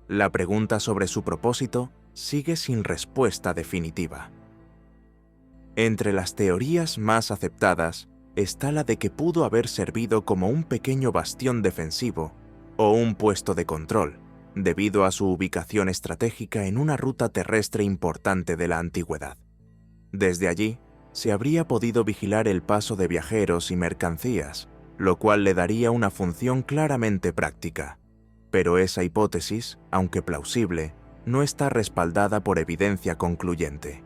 La pregunta sobre su propósito sigue sin respuesta definitiva. Entre las teorías más aceptadas está la de que pudo haber servido como un pequeño bastión defensivo o un puesto de control, debido a su ubicación estratégica en una ruta terrestre importante de la antigüedad. Desde allí, se habría podido vigilar el paso de viajeros y mercancías, lo cual le daría una función claramente práctica. Pero esa hipótesis, aunque plausible, no está respaldada por evidencia concluyente.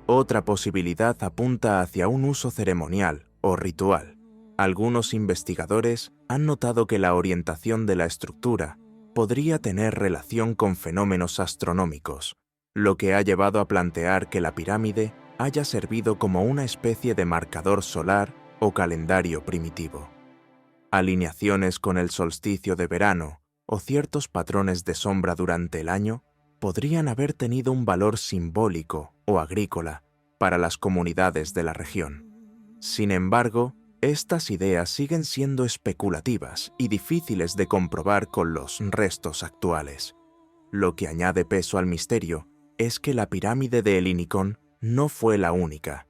Otra posibilidad apunta hacia un uso ceremonial o ritual. Algunos investigadores han notado que la orientación de la estructura podría tener relación con fenómenos astronómicos, lo que ha llevado a plantear que la pirámide haya servido como una especie de marcador solar o calendario primitivo. Alineaciones con el solsticio de verano o ciertos patrones de sombra durante el año podrían haber tenido un valor simbólico o agrícola para las comunidades de la región. Sin embargo, estas ideas siguen siendo especulativas y difíciles de comprobar con los restos actuales. Lo que añade peso al misterio es que la pirámide de Helinicón no fue la única.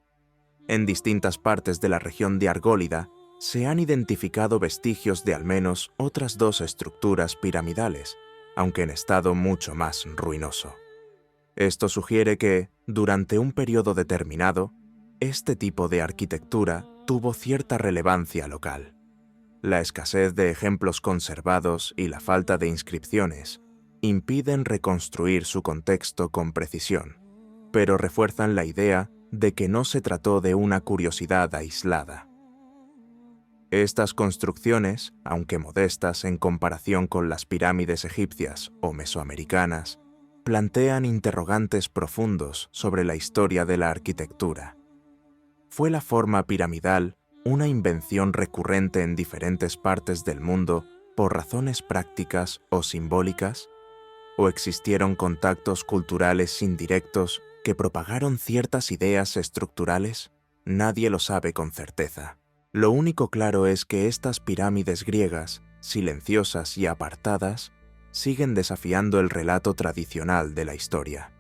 En distintas partes de la región de Argólida se han identificado vestigios de al menos otras dos estructuras piramidales, aunque en estado mucho más ruinoso. Esto sugiere que, durante un periodo determinado, este tipo de arquitectura tuvo cierta relevancia local. La escasez de ejemplos conservados y la falta de inscripciones impiden reconstruir su contexto con precisión, pero refuerzan la idea de que no se trató de una curiosidad aislada. Estas construcciones, aunque modestas en comparación con las pirámides egipcias o mesoamericanas, plantean interrogantes profundos sobre la historia de la arquitectura. ¿Fue la forma piramidal una invención recurrente en diferentes partes del mundo por razones prácticas o simbólicas? ¿O existieron contactos culturales indirectos que propagaron ciertas ideas estructurales? Nadie lo sabe con certeza. Lo único claro es que estas pirámides griegas, silenciosas y apartadas, siguen desafiando el relato tradicional de la historia.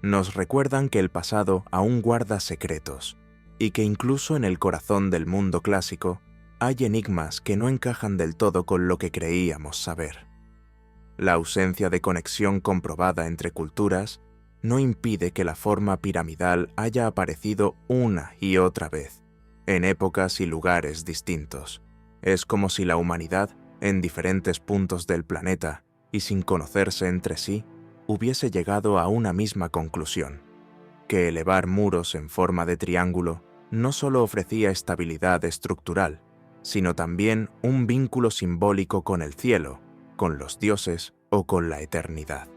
Nos recuerdan que el pasado aún guarda secretos, y que incluso en el corazón del mundo clásico hay enigmas que no encajan del todo con lo que creíamos saber. La ausencia de conexión comprobada entre culturas no impide que la forma piramidal haya aparecido una y otra vez, en épocas y lugares distintos. Es como si la humanidad, en diferentes puntos del planeta y sin conocerse entre sí, hubiese llegado a una misma conclusión: que elevar muros en forma de triángulo no solo ofrecía estabilidad estructural, sino también un vínculo simbólico con el cielo, con los dioses o con la eternidad.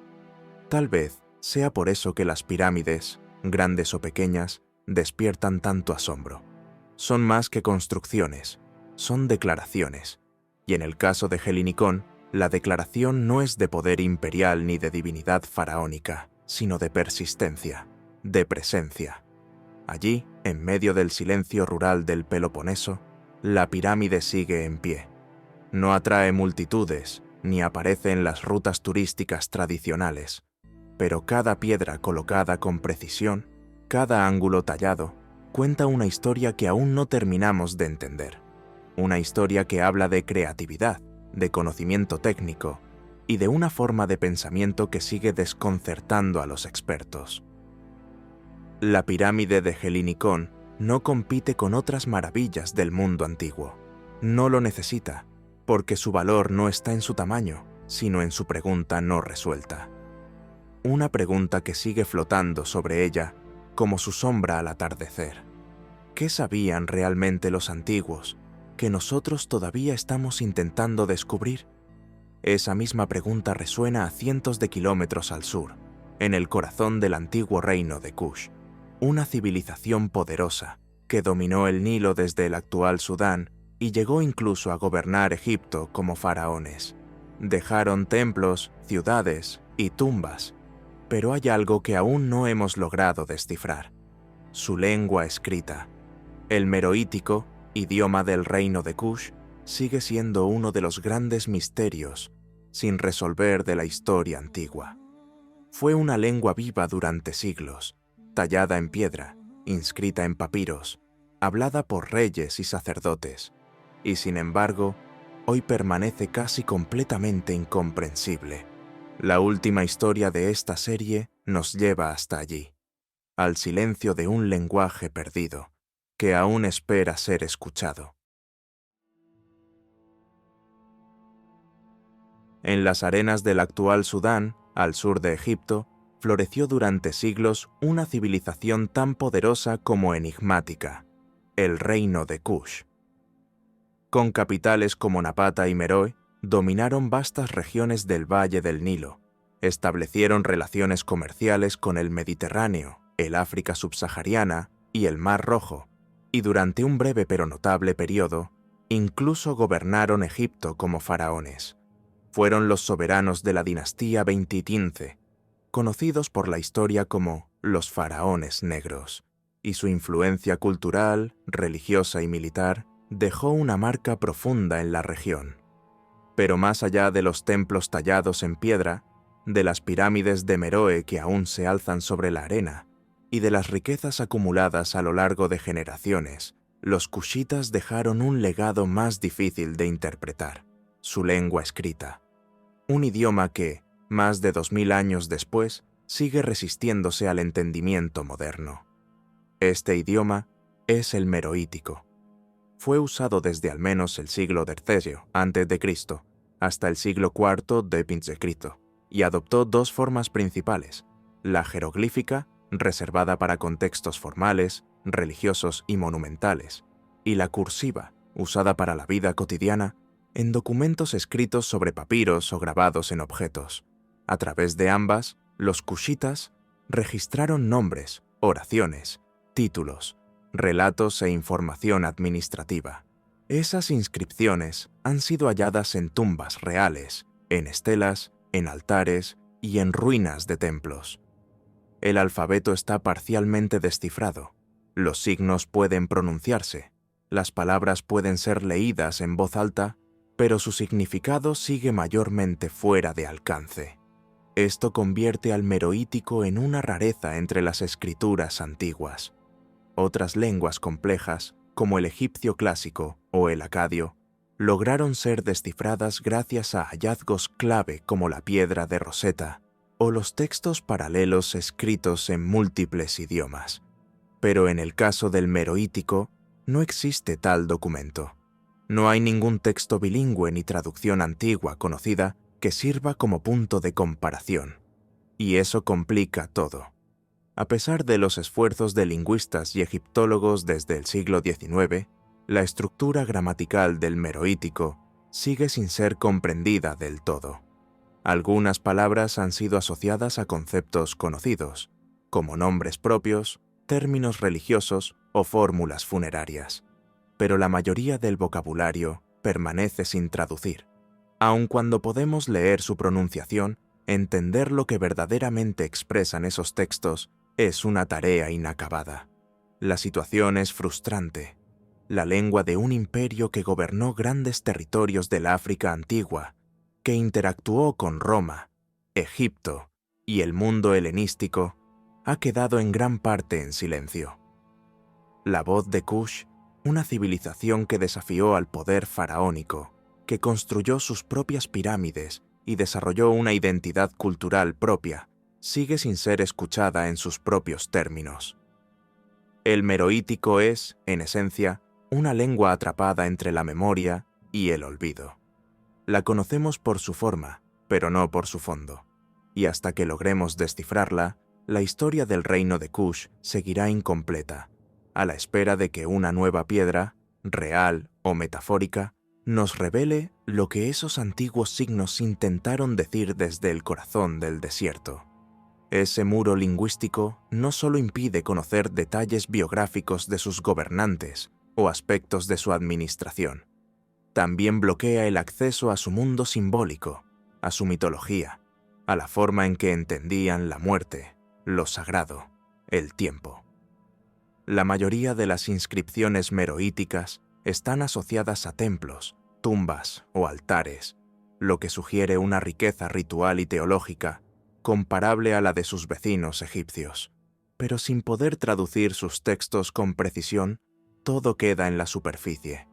Tal vez sea por eso que las pirámides, grandes o pequeñas, despiertan tanto asombro. Son más que construcciones, son declaraciones, y en el caso de Helinicón, la declaración no es de poder imperial ni de divinidad faraónica, sino de persistencia, de presencia. Allí, en medio del silencio rural del Peloponeso, la pirámide sigue en pie. No atrae multitudes, ni aparece en las rutas turísticas tradicionales, pero cada piedra colocada con precisión, cada ángulo tallado, cuenta una historia que aún no terminamos de entender. Una historia que habla de creatividad, de conocimiento técnico y de una forma de pensamiento que sigue desconcertando a los expertos. La pirámide de Helinicón no compite con otras maravillas del mundo antiguo. No lo necesita, porque su valor no está en su tamaño, sino en su pregunta no resuelta. Una pregunta que sigue flotando sobre ella, como su sombra al atardecer. ¿Qué sabían realmente los antiguos, que nosotros todavía estamos intentando descubrir? Esa misma pregunta resuena a cientos de kilómetros al sur, en el corazón del antiguo reino de Kush, una civilización poderosa que dominó el Nilo desde el actual Sudán y llegó incluso a gobernar Egipto como faraones. Dejaron templos, ciudades y tumbas, pero hay algo que aún no hemos logrado descifrar: su lengua escrita. El meroítico, idioma del reino de Kush, sigue siendo uno de los grandes misterios sin resolver de la historia antigua. Fue una lengua viva durante siglos, tallada en piedra, inscrita en papiros, hablada por reyes y sacerdotes, y sin embargo, hoy permanece casi completamente incomprensible. La última historia de esta serie nos lleva hasta allí, al silencio de un lenguaje perdido, que aún espera ser escuchado. En las arenas del actual Sudán, al sur de Egipto, floreció durante siglos una civilización tan poderosa como enigmática: el reino de Kush. Con capitales como Napata y Meroe, dominaron vastas regiones del Valle del Nilo, establecieron relaciones comerciales con el Mediterráneo, el África subsahariana y el Mar Rojo, y durante un breve pero notable periodo, incluso gobernaron Egipto como faraones. Fueron los soberanos de la dinastía Bentitince, conocidos por la historia como los faraones negros, y su influencia cultural, religiosa y militar dejó una marca profunda en la región. Pero más allá de los templos tallados en piedra, de las pirámides de Meroe que aún se alzan sobre la arena, y de las riquezas acumuladas a lo largo de generaciones, los kushitas dejaron un legado más difícil de interpretar: su lengua escrita. Un idioma que, más de 2000 años después, sigue resistiéndose al entendimiento moderno. Este idioma es el meroítico. Fue usado desde al menos el siglo III a.C. hasta el siglo IV d.C., y adoptó dos formas principales: la jeroglífica, reservada para contextos formales, religiosos y monumentales, y la cursiva, usada para la vida cotidiana, en documentos escritos sobre papiros o grabados en objetos. A través de ambas, los cushitas registraron nombres, oraciones, títulos, relatos e información administrativa. Esas inscripciones han sido halladas en tumbas reales, en estelas, en altares y en ruinas de templos. El alfabeto está parcialmente descifrado. Los signos pueden pronunciarse, las palabras pueden ser leídas en voz alta, pero su significado sigue mayormente fuera de alcance. Esto convierte al meroítico en una rareza entre las escrituras antiguas. Otras lenguas complejas, como el egipcio clásico o el acadio, lograron ser descifradas gracias a hallazgos clave como la piedra de Rosetta o los textos paralelos escritos en múltiples idiomas. Pero en el caso del meroítico, no existe tal documento. No hay ningún texto bilingüe ni traducción antigua conocida que sirva como punto de comparación. Y eso complica todo. A pesar de los esfuerzos de lingüistas y egiptólogos desde el siglo XIX, la estructura gramatical del meroítico sigue sin ser comprendida del todo. Algunas palabras han sido asociadas a conceptos conocidos, como nombres propios, términos religiosos o fórmulas funerarias, pero la mayoría del vocabulario permanece sin traducir. Aun cuando podemos leer su pronunciación, entender lo que verdaderamente expresan esos textos es una tarea inacabada. La situación es frustrante. La lengua de un imperio que gobernó grandes territorios del África antigua, que interactuó con Roma, Egipto y el mundo helenístico, ha quedado en gran parte en silencio. La voz de Kush, una civilización que desafió al poder faraónico, que construyó sus propias pirámides y desarrolló una identidad cultural propia, sigue sin ser escuchada en sus propios términos. El meroítico es, en esencia, una lengua atrapada entre la memoria y el olvido. La conocemos por su forma, pero no por su fondo, y hasta que logremos descifrarla, la historia del reino de Kush seguirá incompleta, a la espera de que una nueva piedra, real o metafórica, nos revele lo que esos antiguos signos intentaron decir desde el corazón del desierto. Ese muro lingüístico no solo impide conocer detalles biográficos de sus gobernantes o aspectos de su administración, también bloquea el acceso a su mundo simbólico, a su mitología, a la forma en que entendían la muerte, lo sagrado, el tiempo. La mayoría de las inscripciones meroíticas están asociadas a templos, tumbas o altares, lo que sugiere una riqueza ritual y teológica comparable a la de sus vecinos egipcios. Pero sin poder traducir sus textos con precisión, todo queda en la superficie.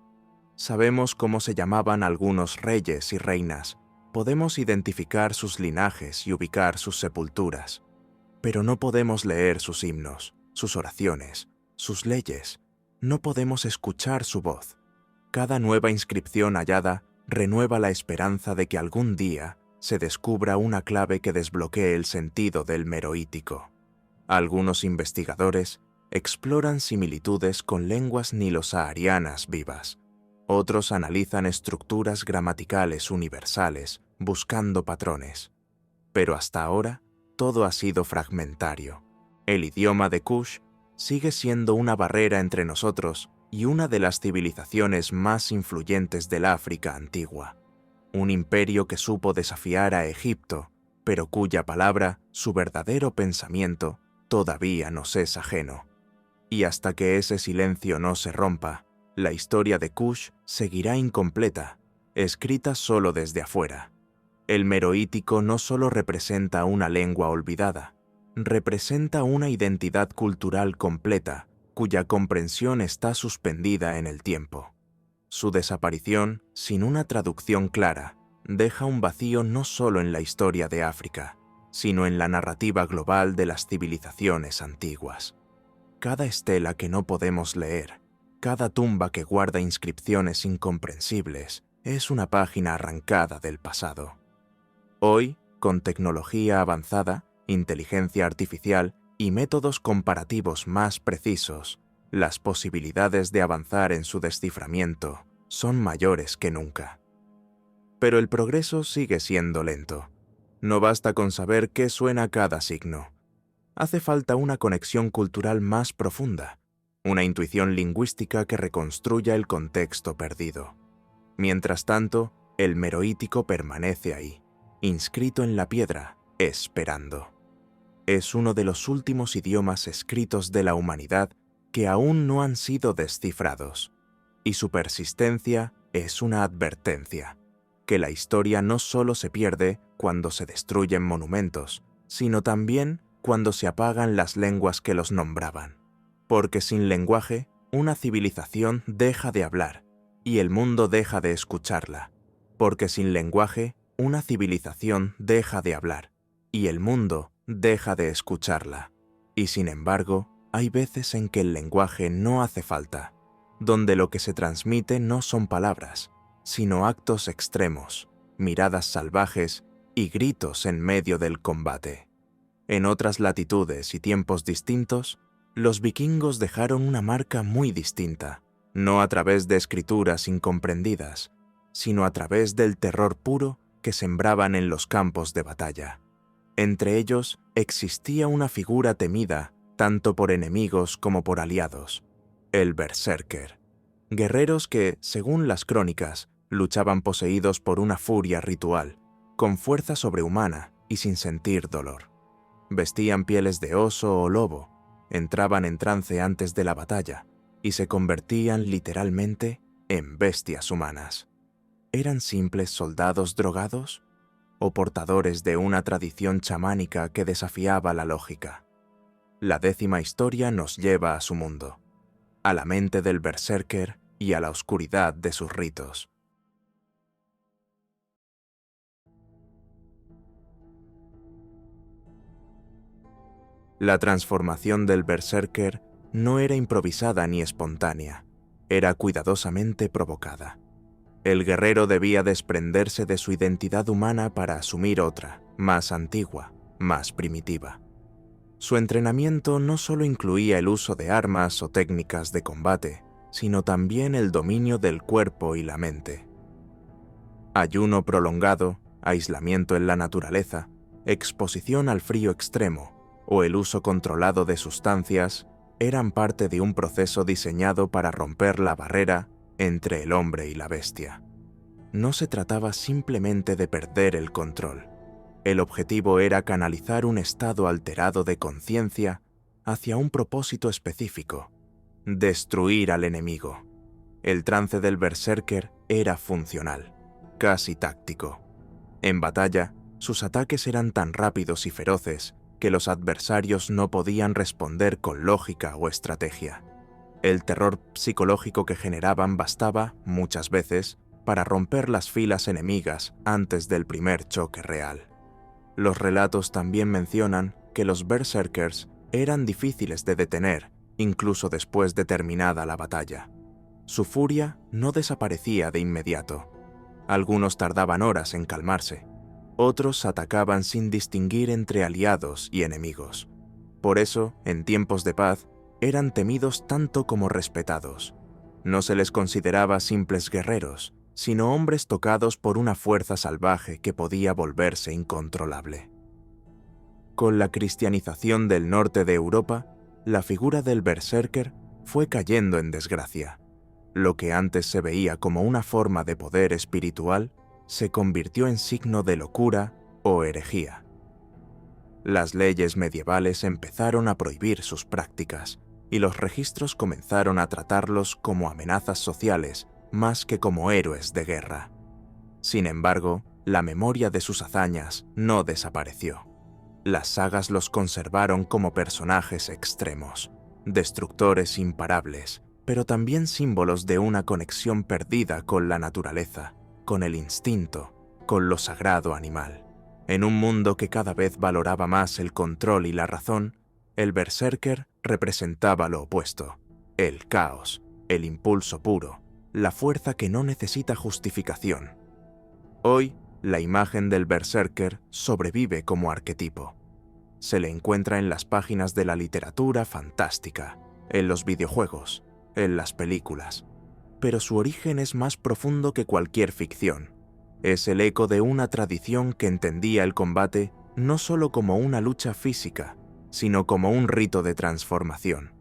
Sabemos cómo se llamaban algunos reyes y reinas, podemos identificar sus linajes y ubicar sus sepulturas, pero no podemos leer sus himnos, sus oraciones, sus leyes, no podemos escuchar su voz. Cada nueva inscripción hallada renueva la esperanza de que algún día se descubra una clave que desbloquee el sentido del meroítico. Algunos investigadores exploran similitudes con lenguas nilo-saharianas vivas. Otros analizan estructuras gramaticales universales, buscando patrones. Pero hasta ahora, todo ha sido fragmentario. El idioma de Kush sigue siendo una barrera entre nosotros y una de las civilizaciones más influyentes del África antigua. Un imperio que supo desafiar a Egipto, pero cuya palabra, su verdadero pensamiento, todavía nos es ajeno. Y hasta que ese silencio no se rompa, la historia de Kush seguirá incompleta, escrita solo desde afuera. El meroítico no solo representa una lengua olvidada, representa una identidad cultural completa, cuya comprensión está suspendida en el tiempo. Su desaparición, sin una traducción clara, deja un vacío no solo en la historia de África, sino en la narrativa global de las civilizaciones antiguas. Cada estela que no podemos leer, cada tumba que guarda inscripciones incomprensibles, es una página arrancada del pasado. Hoy, con tecnología avanzada, inteligencia artificial y métodos comparativos más precisos, las posibilidades de avanzar en su desciframiento son mayores que nunca. Pero el progreso sigue siendo lento. No basta con saber qué suena cada signo. Hace falta una conexión cultural más profunda, una intuición lingüística que reconstruya el contexto perdido. Mientras tanto, el meroítico permanece ahí, inscrito en la piedra, esperando. Es uno de los últimos idiomas escritos de la humanidad que aún no han sido descifrados, y su persistencia es una advertencia, que la historia no solo se pierde cuando se destruyen monumentos, sino también cuando se apagan las lenguas que los nombraban. Porque sin lenguaje, una civilización deja de hablar, y el mundo deja de escucharla. Porque sin lenguaje, una civilización deja de hablar, y el mundo deja de escucharla. Y sin embargo, hay veces en que el lenguaje no hace falta, donde lo que se transmite no son palabras, sino actos extremos, miradas salvajes y gritos en medio del combate. En otras latitudes y tiempos distintos, los vikingos dejaron una marca muy distinta, no a través de escrituras incomprendidas, sino a través del terror puro que sembraban en los campos de batalla. Entre ellos existía una figura temida tanto por enemigos como por aliados, el berserker, guerreros que, según las crónicas, luchaban poseídos por una furia ritual, con fuerza sobrehumana y sin sentir dolor. Vestían pieles de oso o lobo, entraban en trance antes de la batalla y se convertían literalmente en bestias humanas. ¿Eran simples soldados drogados o portadores de una tradición chamánica que desafiaba la lógica? La 10ª historia nos lleva a su mundo, a la mente del berserker y a la oscuridad de sus ritos. La transformación del berserker no era improvisada ni espontánea, era cuidadosamente provocada. El guerrero debía desprenderse de su identidad humana para asumir otra, más antigua, más primitiva. Su entrenamiento no solo incluía el uso de armas o técnicas de combate, sino también el dominio del cuerpo y la mente. Ayuno prolongado, aislamiento en la naturaleza, exposición al frío extremo o el uso controlado de sustancias eran parte de un proceso diseñado para romper la barrera entre el hombre y la bestia. No se trataba simplemente de perder el control. El objetivo era canalizar un estado alterado de conciencia hacia un propósito específico: destruir al enemigo. El trance del berserker era funcional, casi táctico. En batalla, sus ataques eran tan rápidos y feroces que los adversarios no podían responder con lógica o estrategia. El terror psicológico que generaban bastaba, muchas veces, para romper las filas enemigas antes del primer choque real. Los relatos también mencionan que los berserkers eran difíciles de detener, incluso después de terminada la batalla. Su furia no desaparecía de inmediato. Algunos tardaban horas en calmarse. Otros atacaban sin distinguir entre aliados y enemigos. Por eso, en tiempos de paz, eran temidos tanto como respetados. No se les consideraba simples guerreros, sino hombres tocados por una fuerza salvaje que podía volverse incontrolable. Con la cristianización del norte de Europa, la figura del berserker fue cayendo en desgracia. Lo que antes se veía como una forma de poder espiritual se convirtió en signo de locura o herejía. Las leyes medievales empezaron a prohibir sus prácticas y los registros comenzaron a tratarlos como amenazas sociales más que como héroes de guerra. Sin embargo, la memoria de sus hazañas no desapareció. Las sagas los conservaron como personajes extremos, destructores imparables, pero también símbolos de una conexión perdida con la naturaleza, con el instinto, con lo sagrado animal. En un mundo que cada vez valoraba más el control y la razón, el berserker representaba lo opuesto: el caos, el impulso puro, la fuerza que no necesita justificación. Hoy, La imagen del berserker sobrevive como arquetipo. Se le encuentra en las páginas de la literatura fantástica, en los videojuegos, en las películas. Pero su origen es más profundo que cualquier ficción. Es el eco de una tradición que entendía el combate no solo como una lucha física, sino como un rito de transformación.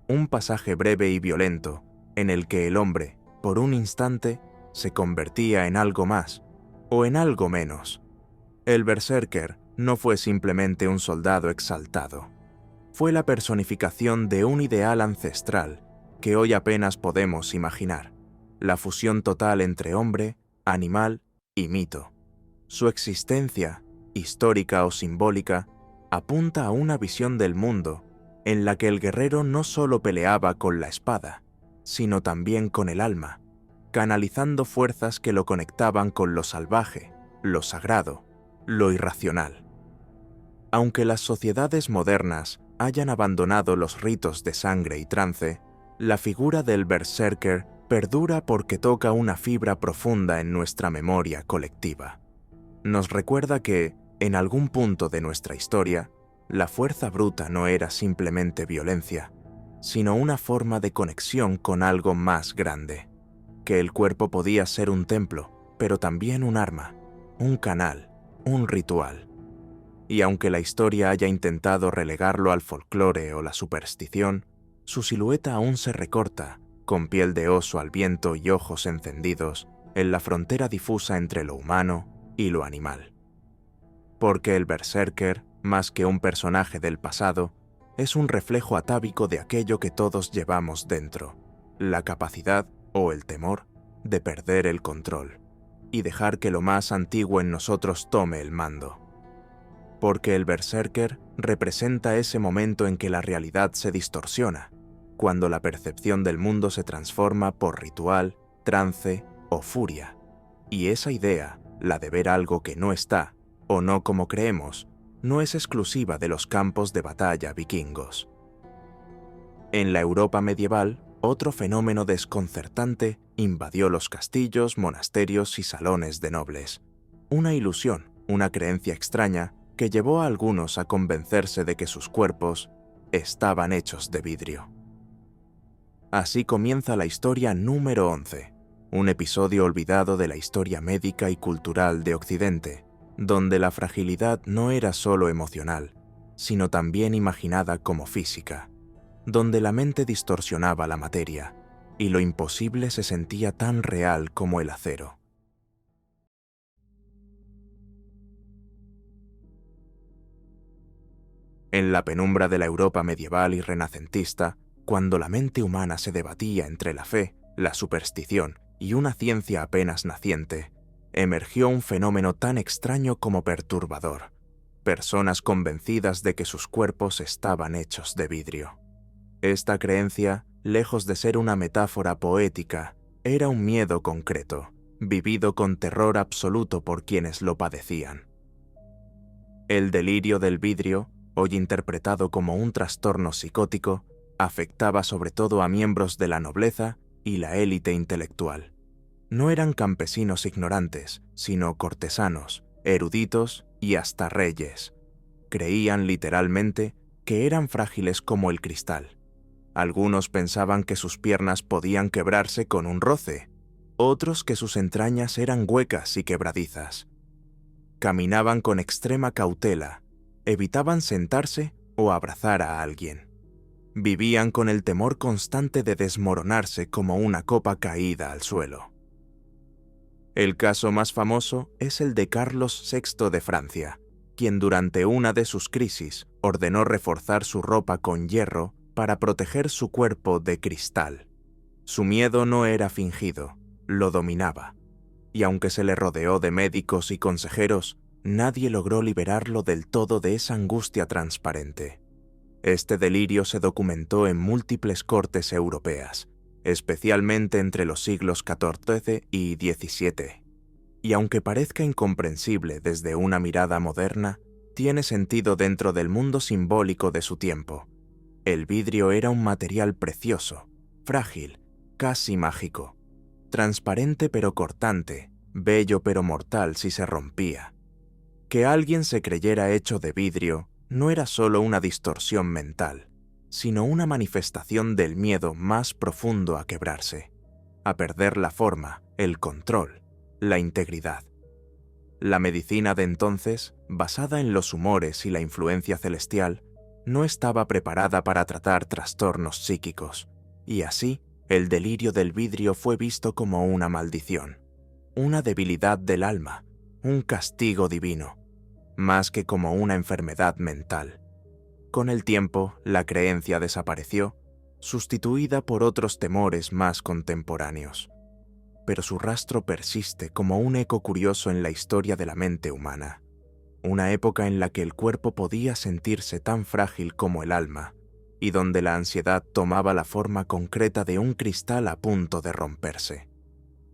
Un pasaje breve y violento en el que el hombre, por un instante, se convertía en algo más o en algo menos. El berserker no fue simplemente un soldado exaltado. Fue la personificación de un ideal ancestral que hoy apenas podemos imaginar, la fusión total entre hombre, animal y mito. Su existencia, histórica o simbólica, apunta a una visión del mundo en la que el guerrero no solo peleaba con la espada, sino también con el alma, canalizando fuerzas que lo conectaban con lo salvaje, lo sagrado, lo irracional. Aunque las sociedades modernas hayan abandonado los ritos de sangre y trance, la figura del berserker perdura porque toca una fibra profunda en nuestra memoria colectiva. Nos recuerda que, en algún punto de nuestra historia, la fuerza bruta no era simplemente violencia, sino una forma de conexión con algo más grande, que el cuerpo podía ser un templo, pero también un arma, un canal, un ritual. Y aunque la historia haya intentado relegarlo al folclore o la superstición, su silueta aún se recorta, con piel de oso al viento y ojos encendidos, en la frontera difusa entre lo humano y lo animal. Porque el berserker, más que un personaje del pasado, es un reflejo atávico de aquello que todos llevamos dentro, la capacidad o el temor de perder el control y dejar que lo más antiguo en nosotros tome el mando. Porque el berserker representa ese momento en que la realidad se distorsiona, cuando la percepción del mundo se transforma por ritual, trance o furia. Y esa idea, la de ver algo que no está, o no como creemos, no es exclusiva de los campos de batalla vikingos. En la Europa medieval, otro fenómeno desconcertante invadió los castillos, monasterios y salones de nobles. Una ilusión, una creencia extraña, que llevó a algunos a convencerse de que sus cuerpos estaban hechos de vidrio. Así comienza la historia número 11, un episodio olvidado de la historia médica y cultural de Occidente, donde la fragilidad no era solo emocional, sino también imaginada como física, donde la mente distorsionaba la materia, y lo imposible se sentía tan real como el acero. En la penumbra de la Europa medieval y renacentista, cuando la mente humana se debatía entre la fe, la superstición y una ciencia apenas naciente, emergió un fenómeno tan extraño como perturbador: personas convencidas de que sus cuerpos estaban hechos de vidrio. Esta creencia, lejos de ser una metáfora poética, era un miedo concreto, vivido con terror absoluto por quienes lo padecían. El delirio del vidrio, hoy interpretado como un trastorno psicótico, afectaba sobre todo a miembros de la nobleza y la élite intelectual. No eran campesinos ignorantes, sino cortesanos, eruditos y hasta reyes. Creían literalmente que eran frágiles como el cristal. Algunos pensaban que sus piernas podían quebrarse con un roce, otros que sus entrañas eran huecas y quebradizas. Caminaban con extrema cautela, evitaban sentarse o abrazar a alguien. Vivían con el temor constante de desmoronarse como una copa caída al suelo. El caso más famoso es el de Carlos VI de Francia, quien durante una de sus crisis ordenó reforzar su ropa con hierro para proteger su cuerpo de cristal. Su miedo no era fingido, lo dominaba, y aunque se le rodeó de médicos y consejeros, nadie logró liberarlo del todo de esa angustia transparente. Este delirio se documentó en múltiples cortes europeas, especialmente entre los siglos XIV y XVII. Y aunque parezca incomprensible desde una mirada moderna, tiene sentido dentro del mundo simbólico de su tiempo. El vidrio era un material precioso, frágil, casi mágico, transparente pero cortante, bello pero mortal si se rompía. Que alguien se creyera hecho de vidrio no era solo una distorsión mental, sino una manifestación del miedo más profundo a quebrarse, a perder la forma, el control, la integridad. La medicina de entonces, basada en los humores y la influencia celestial, no estaba preparada para tratar trastornos psíquicos, y así el delirio del vidrio fue visto como una maldición, una debilidad del alma, un castigo divino, más que como una enfermedad mental. Con el tiempo, la creencia desapareció, sustituida por otros temores más contemporáneos. Pero su rastro persiste como un eco curioso en la historia de la mente humana, una época en la que el cuerpo podía sentirse tan frágil como el alma, y donde la ansiedad tomaba la forma concreta de un cristal a punto de romperse.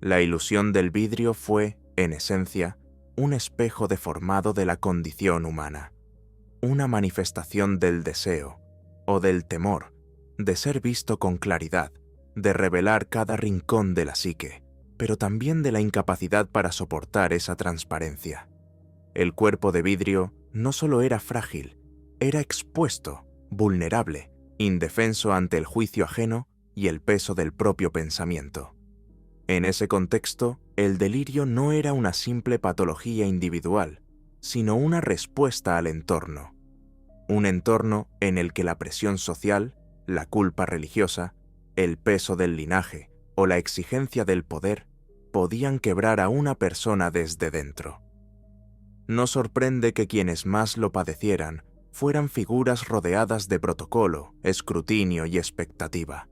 La ilusión del vidrio fue, en esencia, un espejo deformado de la condición humana, una manifestación del deseo, o del temor, de ser visto con claridad, de revelar cada rincón de la psique, pero también de la incapacidad para soportar esa transparencia. El cuerpo de vidrio no solo era frágil, era expuesto, vulnerable, indefenso ante el juicio ajeno y el peso del propio pensamiento. En ese contexto, el delirio no era una simple patología individual, sino una respuesta al entorno. Un entorno en el que la presión social, la culpa religiosa, el peso del linaje o la exigencia del poder podían quebrar a una persona desde dentro. No sorprende que quienes más lo padecieran fueran figuras rodeadas de protocolo, escrutinio y expectativa.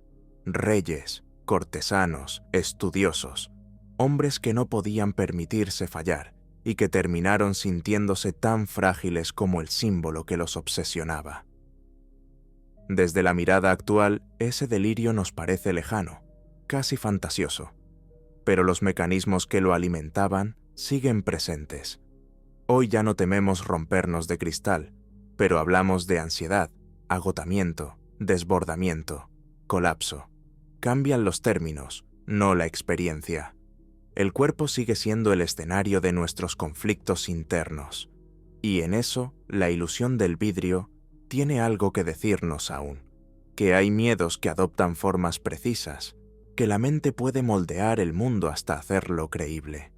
Reyes, cortesanos, estudiosos, hombres que no podían permitirse fallar y que terminaron sintiéndose tan frágiles como el símbolo que los obsesionaba. Desde la mirada actual, ese delirio nos parece lejano, casi fantasioso, pero los mecanismos que lo alimentaban siguen presentes. Hoy ya no tememos rompernos de cristal, pero hablamos de ansiedad, agotamiento, desbordamiento, colapso. Cambian los términos, no la experiencia. El cuerpo sigue siendo el escenario de nuestros conflictos internos, y en eso la ilusión del vidrio tiene algo que decirnos aún, que hay miedos que adoptan formas precisas, que la mente puede moldear el mundo hasta hacerlo creíble,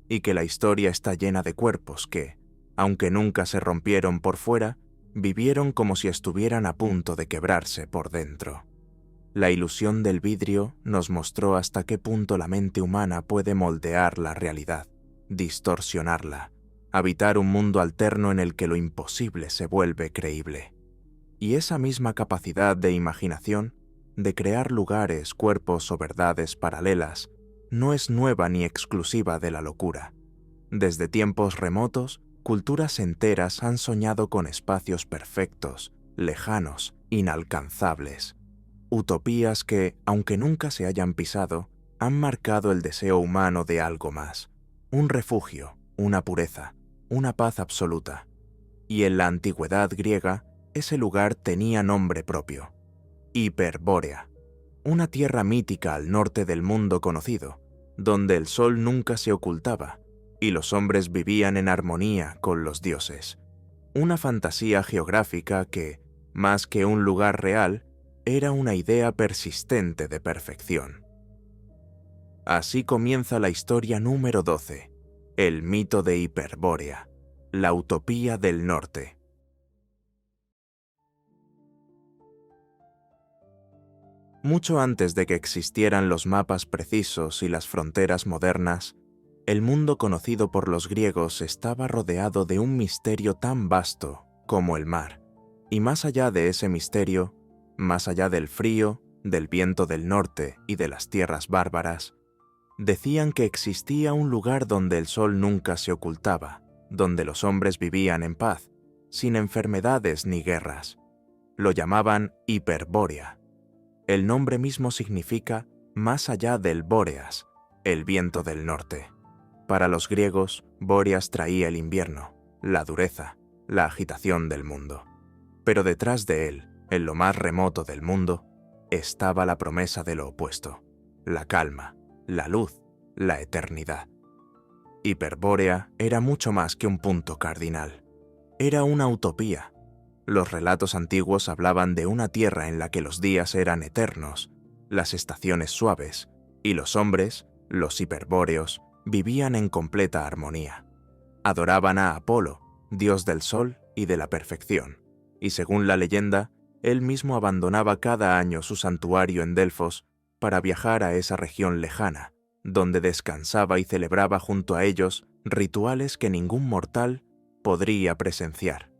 y que la historia está llena de cuerpos que, aunque nunca se rompieron por fuera, vivieron como si estuvieran a punto de quebrarse por dentro. La ilusión del vidrio nos mostró hasta qué punto la mente humana puede moldear la realidad, distorsionarla, habitar un mundo alterno en el que lo imposible se vuelve creíble. Y esa misma capacidad de imaginación, de crear lugares, cuerpos o verdades paralelas, no es nueva ni exclusiva de la locura. Desde tiempos remotos, culturas enteras han soñado con espacios perfectos, lejanos, inalcanzables. Utopías que, aunque nunca se hayan pisado, han marcado el deseo humano de algo más. Un refugio, una pureza, una paz absoluta. Y en la antigüedad griega, ese lugar tenía nombre propio: Hiperbórea, una tierra mítica al norte del mundo conocido, donde el sol nunca se ocultaba y los hombres vivían en armonía con los dioses. Una fantasía geográfica que, más que un lugar real, era una idea persistente de perfección. Así comienza la historia número 12, el mito de Hiperbórea, la utopía del norte. Mucho antes de que existieran los mapas precisos y las fronteras modernas, el mundo conocido por los griegos estaba rodeado de un misterio tan vasto como el mar, y más allá de ese misterio, más allá del frío, del viento del norte y de las tierras bárbaras, decían que existía un lugar donde el sol nunca se ocultaba, donde los hombres vivían en paz, sin enfermedades ni guerras. Lo llamaban Hiperbórea. El nombre mismo significa más allá del Bóreas, el viento del norte. Para los griegos, Bóreas traía el invierno, la dureza, la agitación del mundo. Pero detrás de él, en lo más remoto del mundo, estaba la promesa de lo opuesto: la calma, la luz, la eternidad. Hiperbórea era mucho más que un punto cardinal. Era una utopía. Los relatos antiguos hablaban de una tierra en la que los días eran eternos, las estaciones suaves, y los hombres, los hiperbóreos, vivían en completa armonía. Adoraban a Apolo, dios del sol y de la perfección, y según la leyenda, él mismo abandonaba cada año su santuario en Delfos para viajar a esa región lejana, donde descansaba y celebraba junto a ellos rituales que ningún mortal podría presenciar.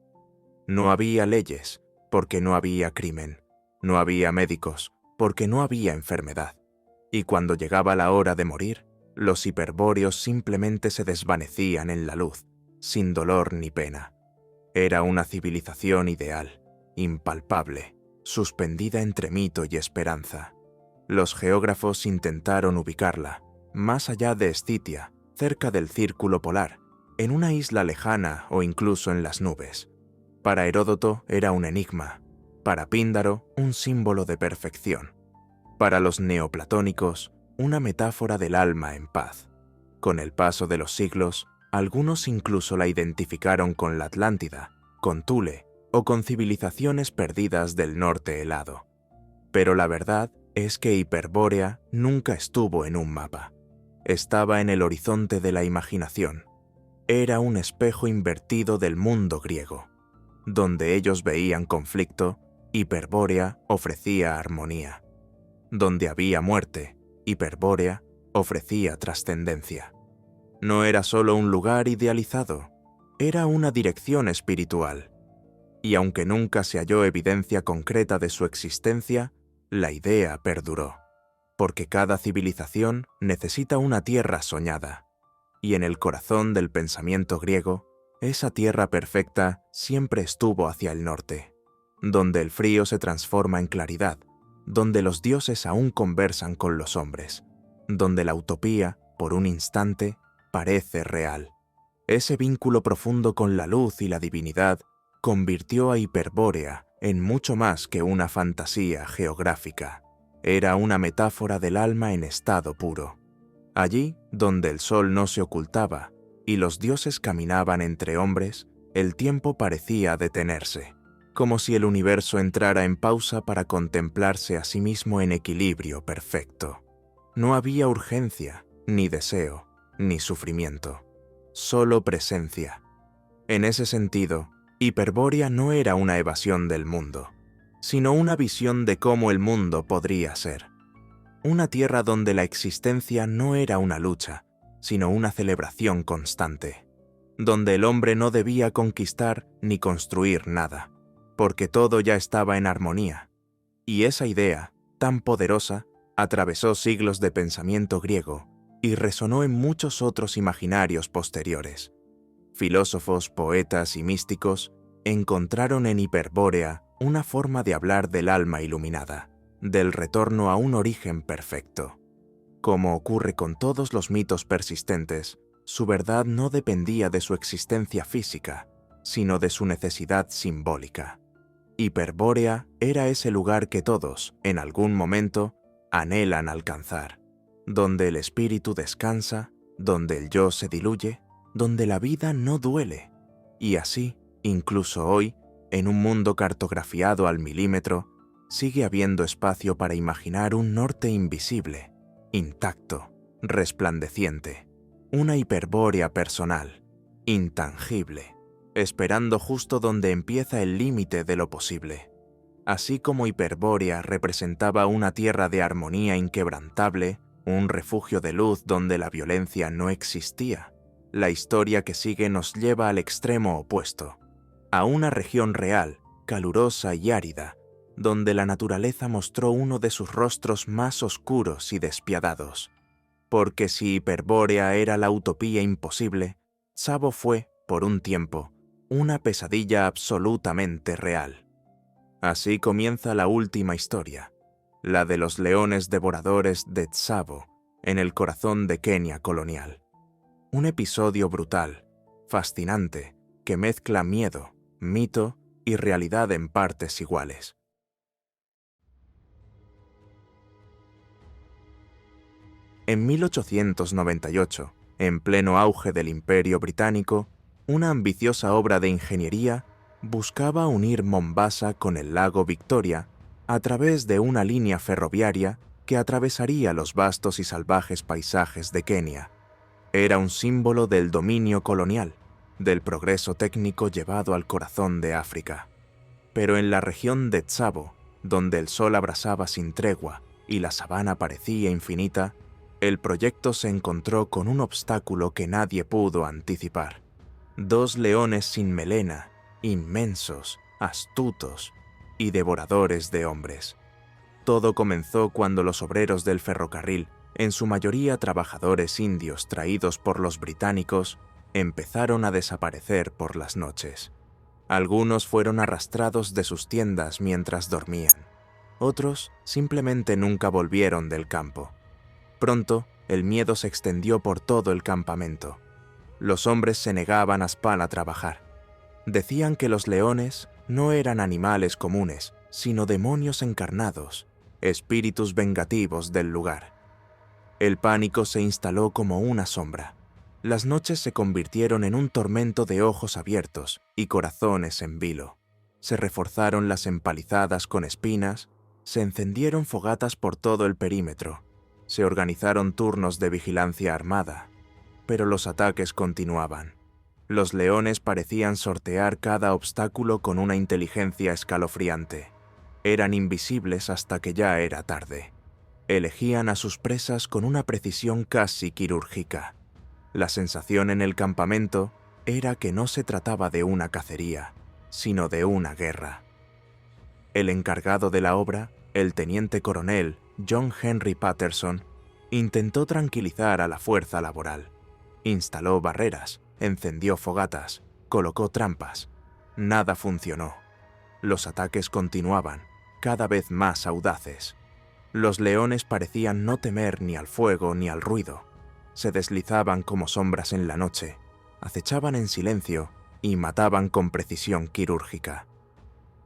No había leyes, porque no había crimen. No había médicos, porque no había enfermedad. Y cuando llegaba la hora de morir, los hiperbóreos simplemente se desvanecían en la luz, sin dolor ni pena. Era una civilización ideal, impalpable, suspendida entre mito y esperanza. Los geógrafos intentaron ubicarla, más allá de Escitia, cerca del círculo polar, en una isla lejana o incluso en las nubes. Para Heródoto era un enigma, para Píndaro un símbolo de perfección, para los neoplatónicos una metáfora del alma en paz. Con el paso de los siglos, algunos incluso la identificaron con la Atlántida, con Thule o con civilizaciones perdidas del norte helado. Pero la verdad es que Hiperbórea nunca estuvo en un mapa. Estaba en el horizonte de la imaginación. Era un espejo invertido del mundo griego. Donde ellos veían conflicto, Hiperbórea ofrecía armonía. Donde había muerte, Hiperbórea ofrecía trascendencia. No era solo un lugar idealizado, era una dirección espiritual. Y aunque nunca se halló evidencia concreta de su existencia, la idea perduró. Porque cada civilización necesita una tierra soñada. Y en el corazón del pensamiento griego, esa tierra perfecta siempre estuvo hacia el norte, donde el frío se transforma en claridad, donde los dioses aún conversan con los hombres, donde la utopía, por un instante, parece real. Ese vínculo profundo con la luz y la divinidad convirtió a Hiperbórea en mucho más que una fantasía geográfica. Era una metáfora del alma en estado puro. Allí, donde el sol no se ocultaba y los dioses caminaban entre hombres, el tiempo parecía detenerse, como si el universo entrara en pausa para contemplarse a sí mismo en equilibrio perfecto. No había urgencia, ni deseo, ni sufrimiento, solo presencia. En ese sentido, Hiperbórea no era una evasión del mundo, sino una visión de cómo el mundo podría ser. Una tierra donde la existencia no era una lucha, sino una celebración constante, donde el hombre no debía conquistar ni construir nada, porque todo ya estaba en armonía. Y esa idea, tan poderosa, atravesó siglos de pensamiento griego y resonó en muchos otros imaginarios posteriores. Filósofos, poetas y místicos encontraron en Hiperbórea una forma de hablar del alma iluminada, del retorno a un origen perfecto. Como ocurre con todos los mitos persistentes, su verdad no dependía de su existencia física, sino de su necesidad simbólica. Hiperbórea era ese lugar que todos, en algún momento, anhelan alcanzar, donde el espíritu descansa, donde el yo se diluye, donde la vida no duele. Y así, incluso hoy, en un mundo cartografiado al milímetro, sigue habiendo espacio para imaginar un norte invisible, intacto, resplandeciente, una Hiperbórea personal, intangible, esperando justo donde empieza el límite de lo posible. Así como Hiperbórea representaba una tierra de armonía inquebrantable, un refugio de luz donde la violencia no existía, la historia que sigue nos lleva al extremo opuesto, a una región real, calurosa y árida, donde la naturaleza mostró uno de sus rostros más oscuros y despiadados. Porque si Hiperbórea era la utopía imposible, Tsavo fue, por un tiempo, una pesadilla absolutamente real. Así comienza la última historia, la de los leones devoradores de Tsavo, en el corazón de Kenia colonial. Un episodio brutal, fascinante, que mezcla miedo, mito y realidad en partes iguales. En 1898, En pleno auge del Imperio Británico, una ambiciosa obra de ingeniería buscaba unir Mombasa con el lago Victoria a través de una línea ferroviaria que atravesaría los vastos y salvajes paisajes de Kenia. Era un símbolo del dominio colonial, del progreso técnico llevado al corazón de África. Pero en la región de Tsavo, donde el sol abrasaba sin tregua y la sabana parecía infinita, el proyecto se encontró con un obstáculo que nadie pudo anticipar. 2 leones sin melena, inmensos, astutos y devoradores de hombres. Todo comenzó cuando los obreros del ferrocarril, en su mayoría trabajadores indios traídos por los británicos, empezaron a desaparecer por las noches. Algunos fueron arrastrados de sus tiendas mientras dormían. Otros simplemente nunca volvieron del campo. Pronto, el miedo se extendió por todo el campamento. Los hombres se negaban a trabajar. Decían que los leones no eran animales comunes, sino demonios encarnados, espíritus vengativos del lugar. El pánico se instaló como una sombra. Las noches se convirtieron en un tormento de ojos abiertos y corazones en vilo. Se reforzaron las empalizadas con espinas, se encendieron fogatas por todo el perímetro, se organizaron turnos de vigilancia armada, pero los ataques continuaban. Los leones parecían sortear cada obstáculo con una inteligencia escalofriante. Eran invisibles hasta que ya era tarde. Elegían a sus presas con una precisión casi quirúrgica. La sensación en el campamento era que no se trataba de una cacería, sino de una guerra. El encargado de la obra, el teniente coronel John Henry Patterson, intentó tranquilizar a la fuerza laboral. Instaló barreras, encendió fogatas, colocó trampas. Nada funcionó. Los ataques continuaban, cada vez más audaces. Los leones parecían no temer ni al fuego ni al ruido. Se deslizaban como sombras en la noche, acechaban en silencio y mataban con precisión quirúrgica.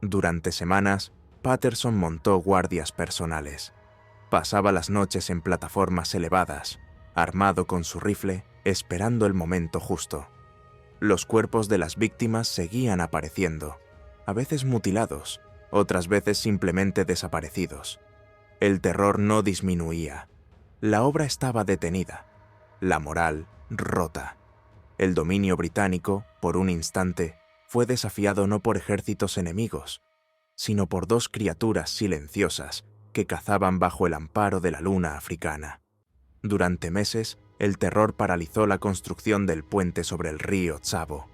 Durante semanas, Patterson montó guardias personales. Pasaba las noches en plataformas elevadas, armado con su rifle, esperando el momento justo. Los cuerpos de las víctimas seguían apareciendo, a veces mutilados, otras veces simplemente desaparecidos. El terror no disminuía. La obra estaba detenida. La moral rota. El dominio británico, por un instante, fue desafiado no por ejércitos enemigos, sino por 2 criaturas silenciosas que cazaban bajo el amparo de la luna africana. Durante meses, el terror paralizó la construcción del puente sobre el río Tsavo.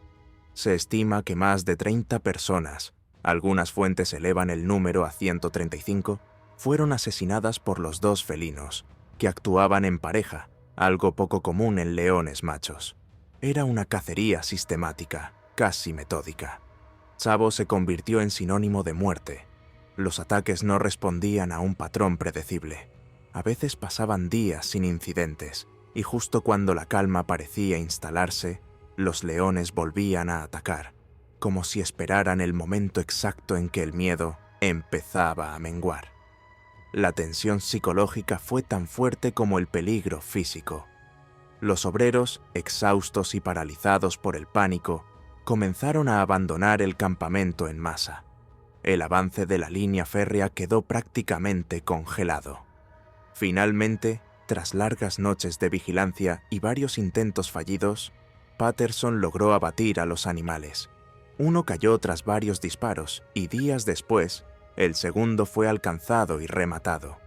Se estima que más de 30 personas, algunas fuentes elevan el número a 135, fueron asesinadas por los 2 felinos, que actuaban en pareja, algo poco común en leones machos. Era una cacería sistemática, casi metódica. Tsavo se convirtió en sinónimo de muerte. Los ataques no respondían a un patrón predecible. A veces pasaban días sin incidentes, y justo cuando la calma parecía instalarse, los leones volvían a atacar, como si esperaran el momento exacto en que el miedo empezaba a menguar. La tensión psicológica fue tan fuerte como el peligro físico. Los obreros, exhaustos y paralizados por el pánico, comenzaron a abandonar el campamento en masa. El avance de la línea férrea quedó prácticamente congelado. Finalmente, tras largas noches de vigilancia y varios intentos fallidos, Patterson logró abatir a los animales. Uno cayó tras varios disparos y días después, el segundo fue alcanzado y rematado.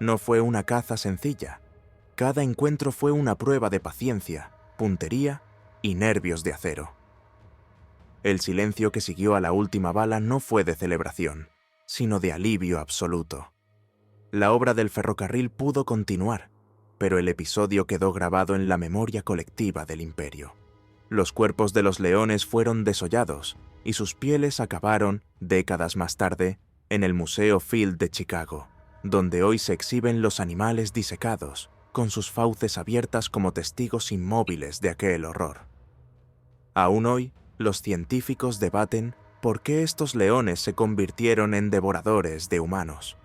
No fue una caza sencilla. Cada encuentro fue una prueba de paciencia, puntería y nervios de acero. El silencio que siguió a la última bala no fue de celebración, sino de alivio absoluto. La obra del ferrocarril pudo continuar, pero el episodio quedó grabado en la memoria colectiva del imperio. Los cuerpos de los leones fueron desollados y sus pieles acabaron, décadas más tarde, en el Museo Field de Chicago, donde hoy se exhiben los animales disecados, con sus fauces abiertas como testigos inmóviles de aquel horror. Aún hoy, los científicos debaten por qué estos leones se convirtieron en devoradores de humanos.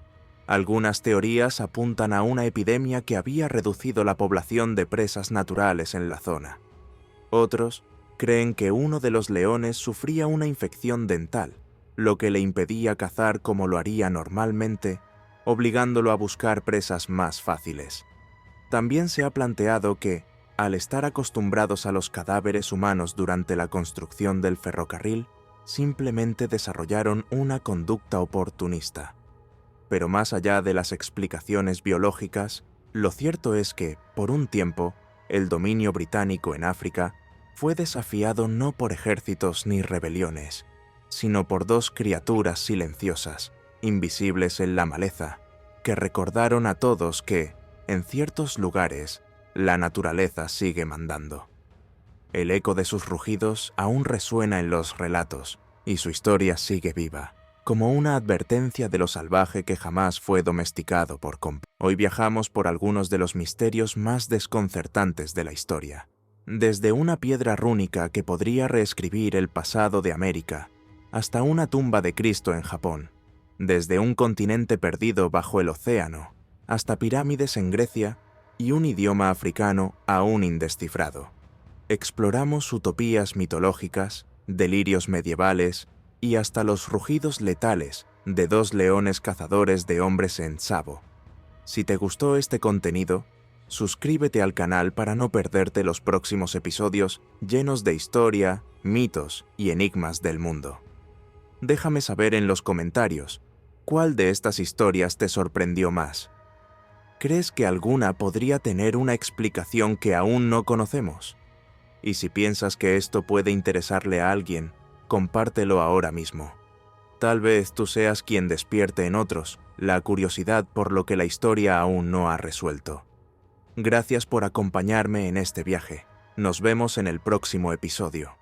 Algunas teorías apuntan a una epidemia que había reducido la población de presas naturales en la zona. Otros creen que uno de los leones sufría una infección dental, lo que le impedía cazar como lo haría normalmente, obligándolo a buscar presas más fáciles. También se ha planteado que, al estar acostumbrados a los cadáveres humanos durante la construcción del ferrocarril, simplemente desarrollaron una conducta oportunista. Pero más allá de las explicaciones biológicas, lo cierto es que, por un tiempo, el dominio británico en África fue desafiado no por ejércitos ni rebeliones, sino por dos criaturas silenciosas, invisibles en la maleza, que recordaron a todos que, en ciertos lugares, la naturaleza sigue mandando. El eco de sus rugidos aún resuena en los relatos, y su historia sigue viva, como una advertencia de lo salvaje que jamás fue domesticado por completo. Hoy viajamos por algunos de los misterios más desconcertantes de la historia. Desde una piedra rúnica que podría reescribir el pasado de América, hasta una tumba de Cristo en Japón. Desde un continente perdido bajo el océano, hasta pirámides en Grecia y un idioma africano aún indescifrado. Exploramos utopías mitológicas, delirios medievales y hasta los rugidos letales de dos leones cazadores de hombres en Tsavo. Si te gustó este contenido, suscríbete al canal para no perderte los próximos episodios llenos de historia, mitos y enigmas del mundo. Déjame saber en los comentarios cuál de estas historias te sorprendió más. ¿Crees que alguna podría tener una explicación que aún no conocemos? Y si piensas que esto puede interesarle a alguien, compártelo ahora mismo. Tal vez tú seas quien despierte en otros la curiosidad por lo que la historia aún no ha resuelto. Gracias por acompañarme en este viaje. Nos vemos en el próximo episodio.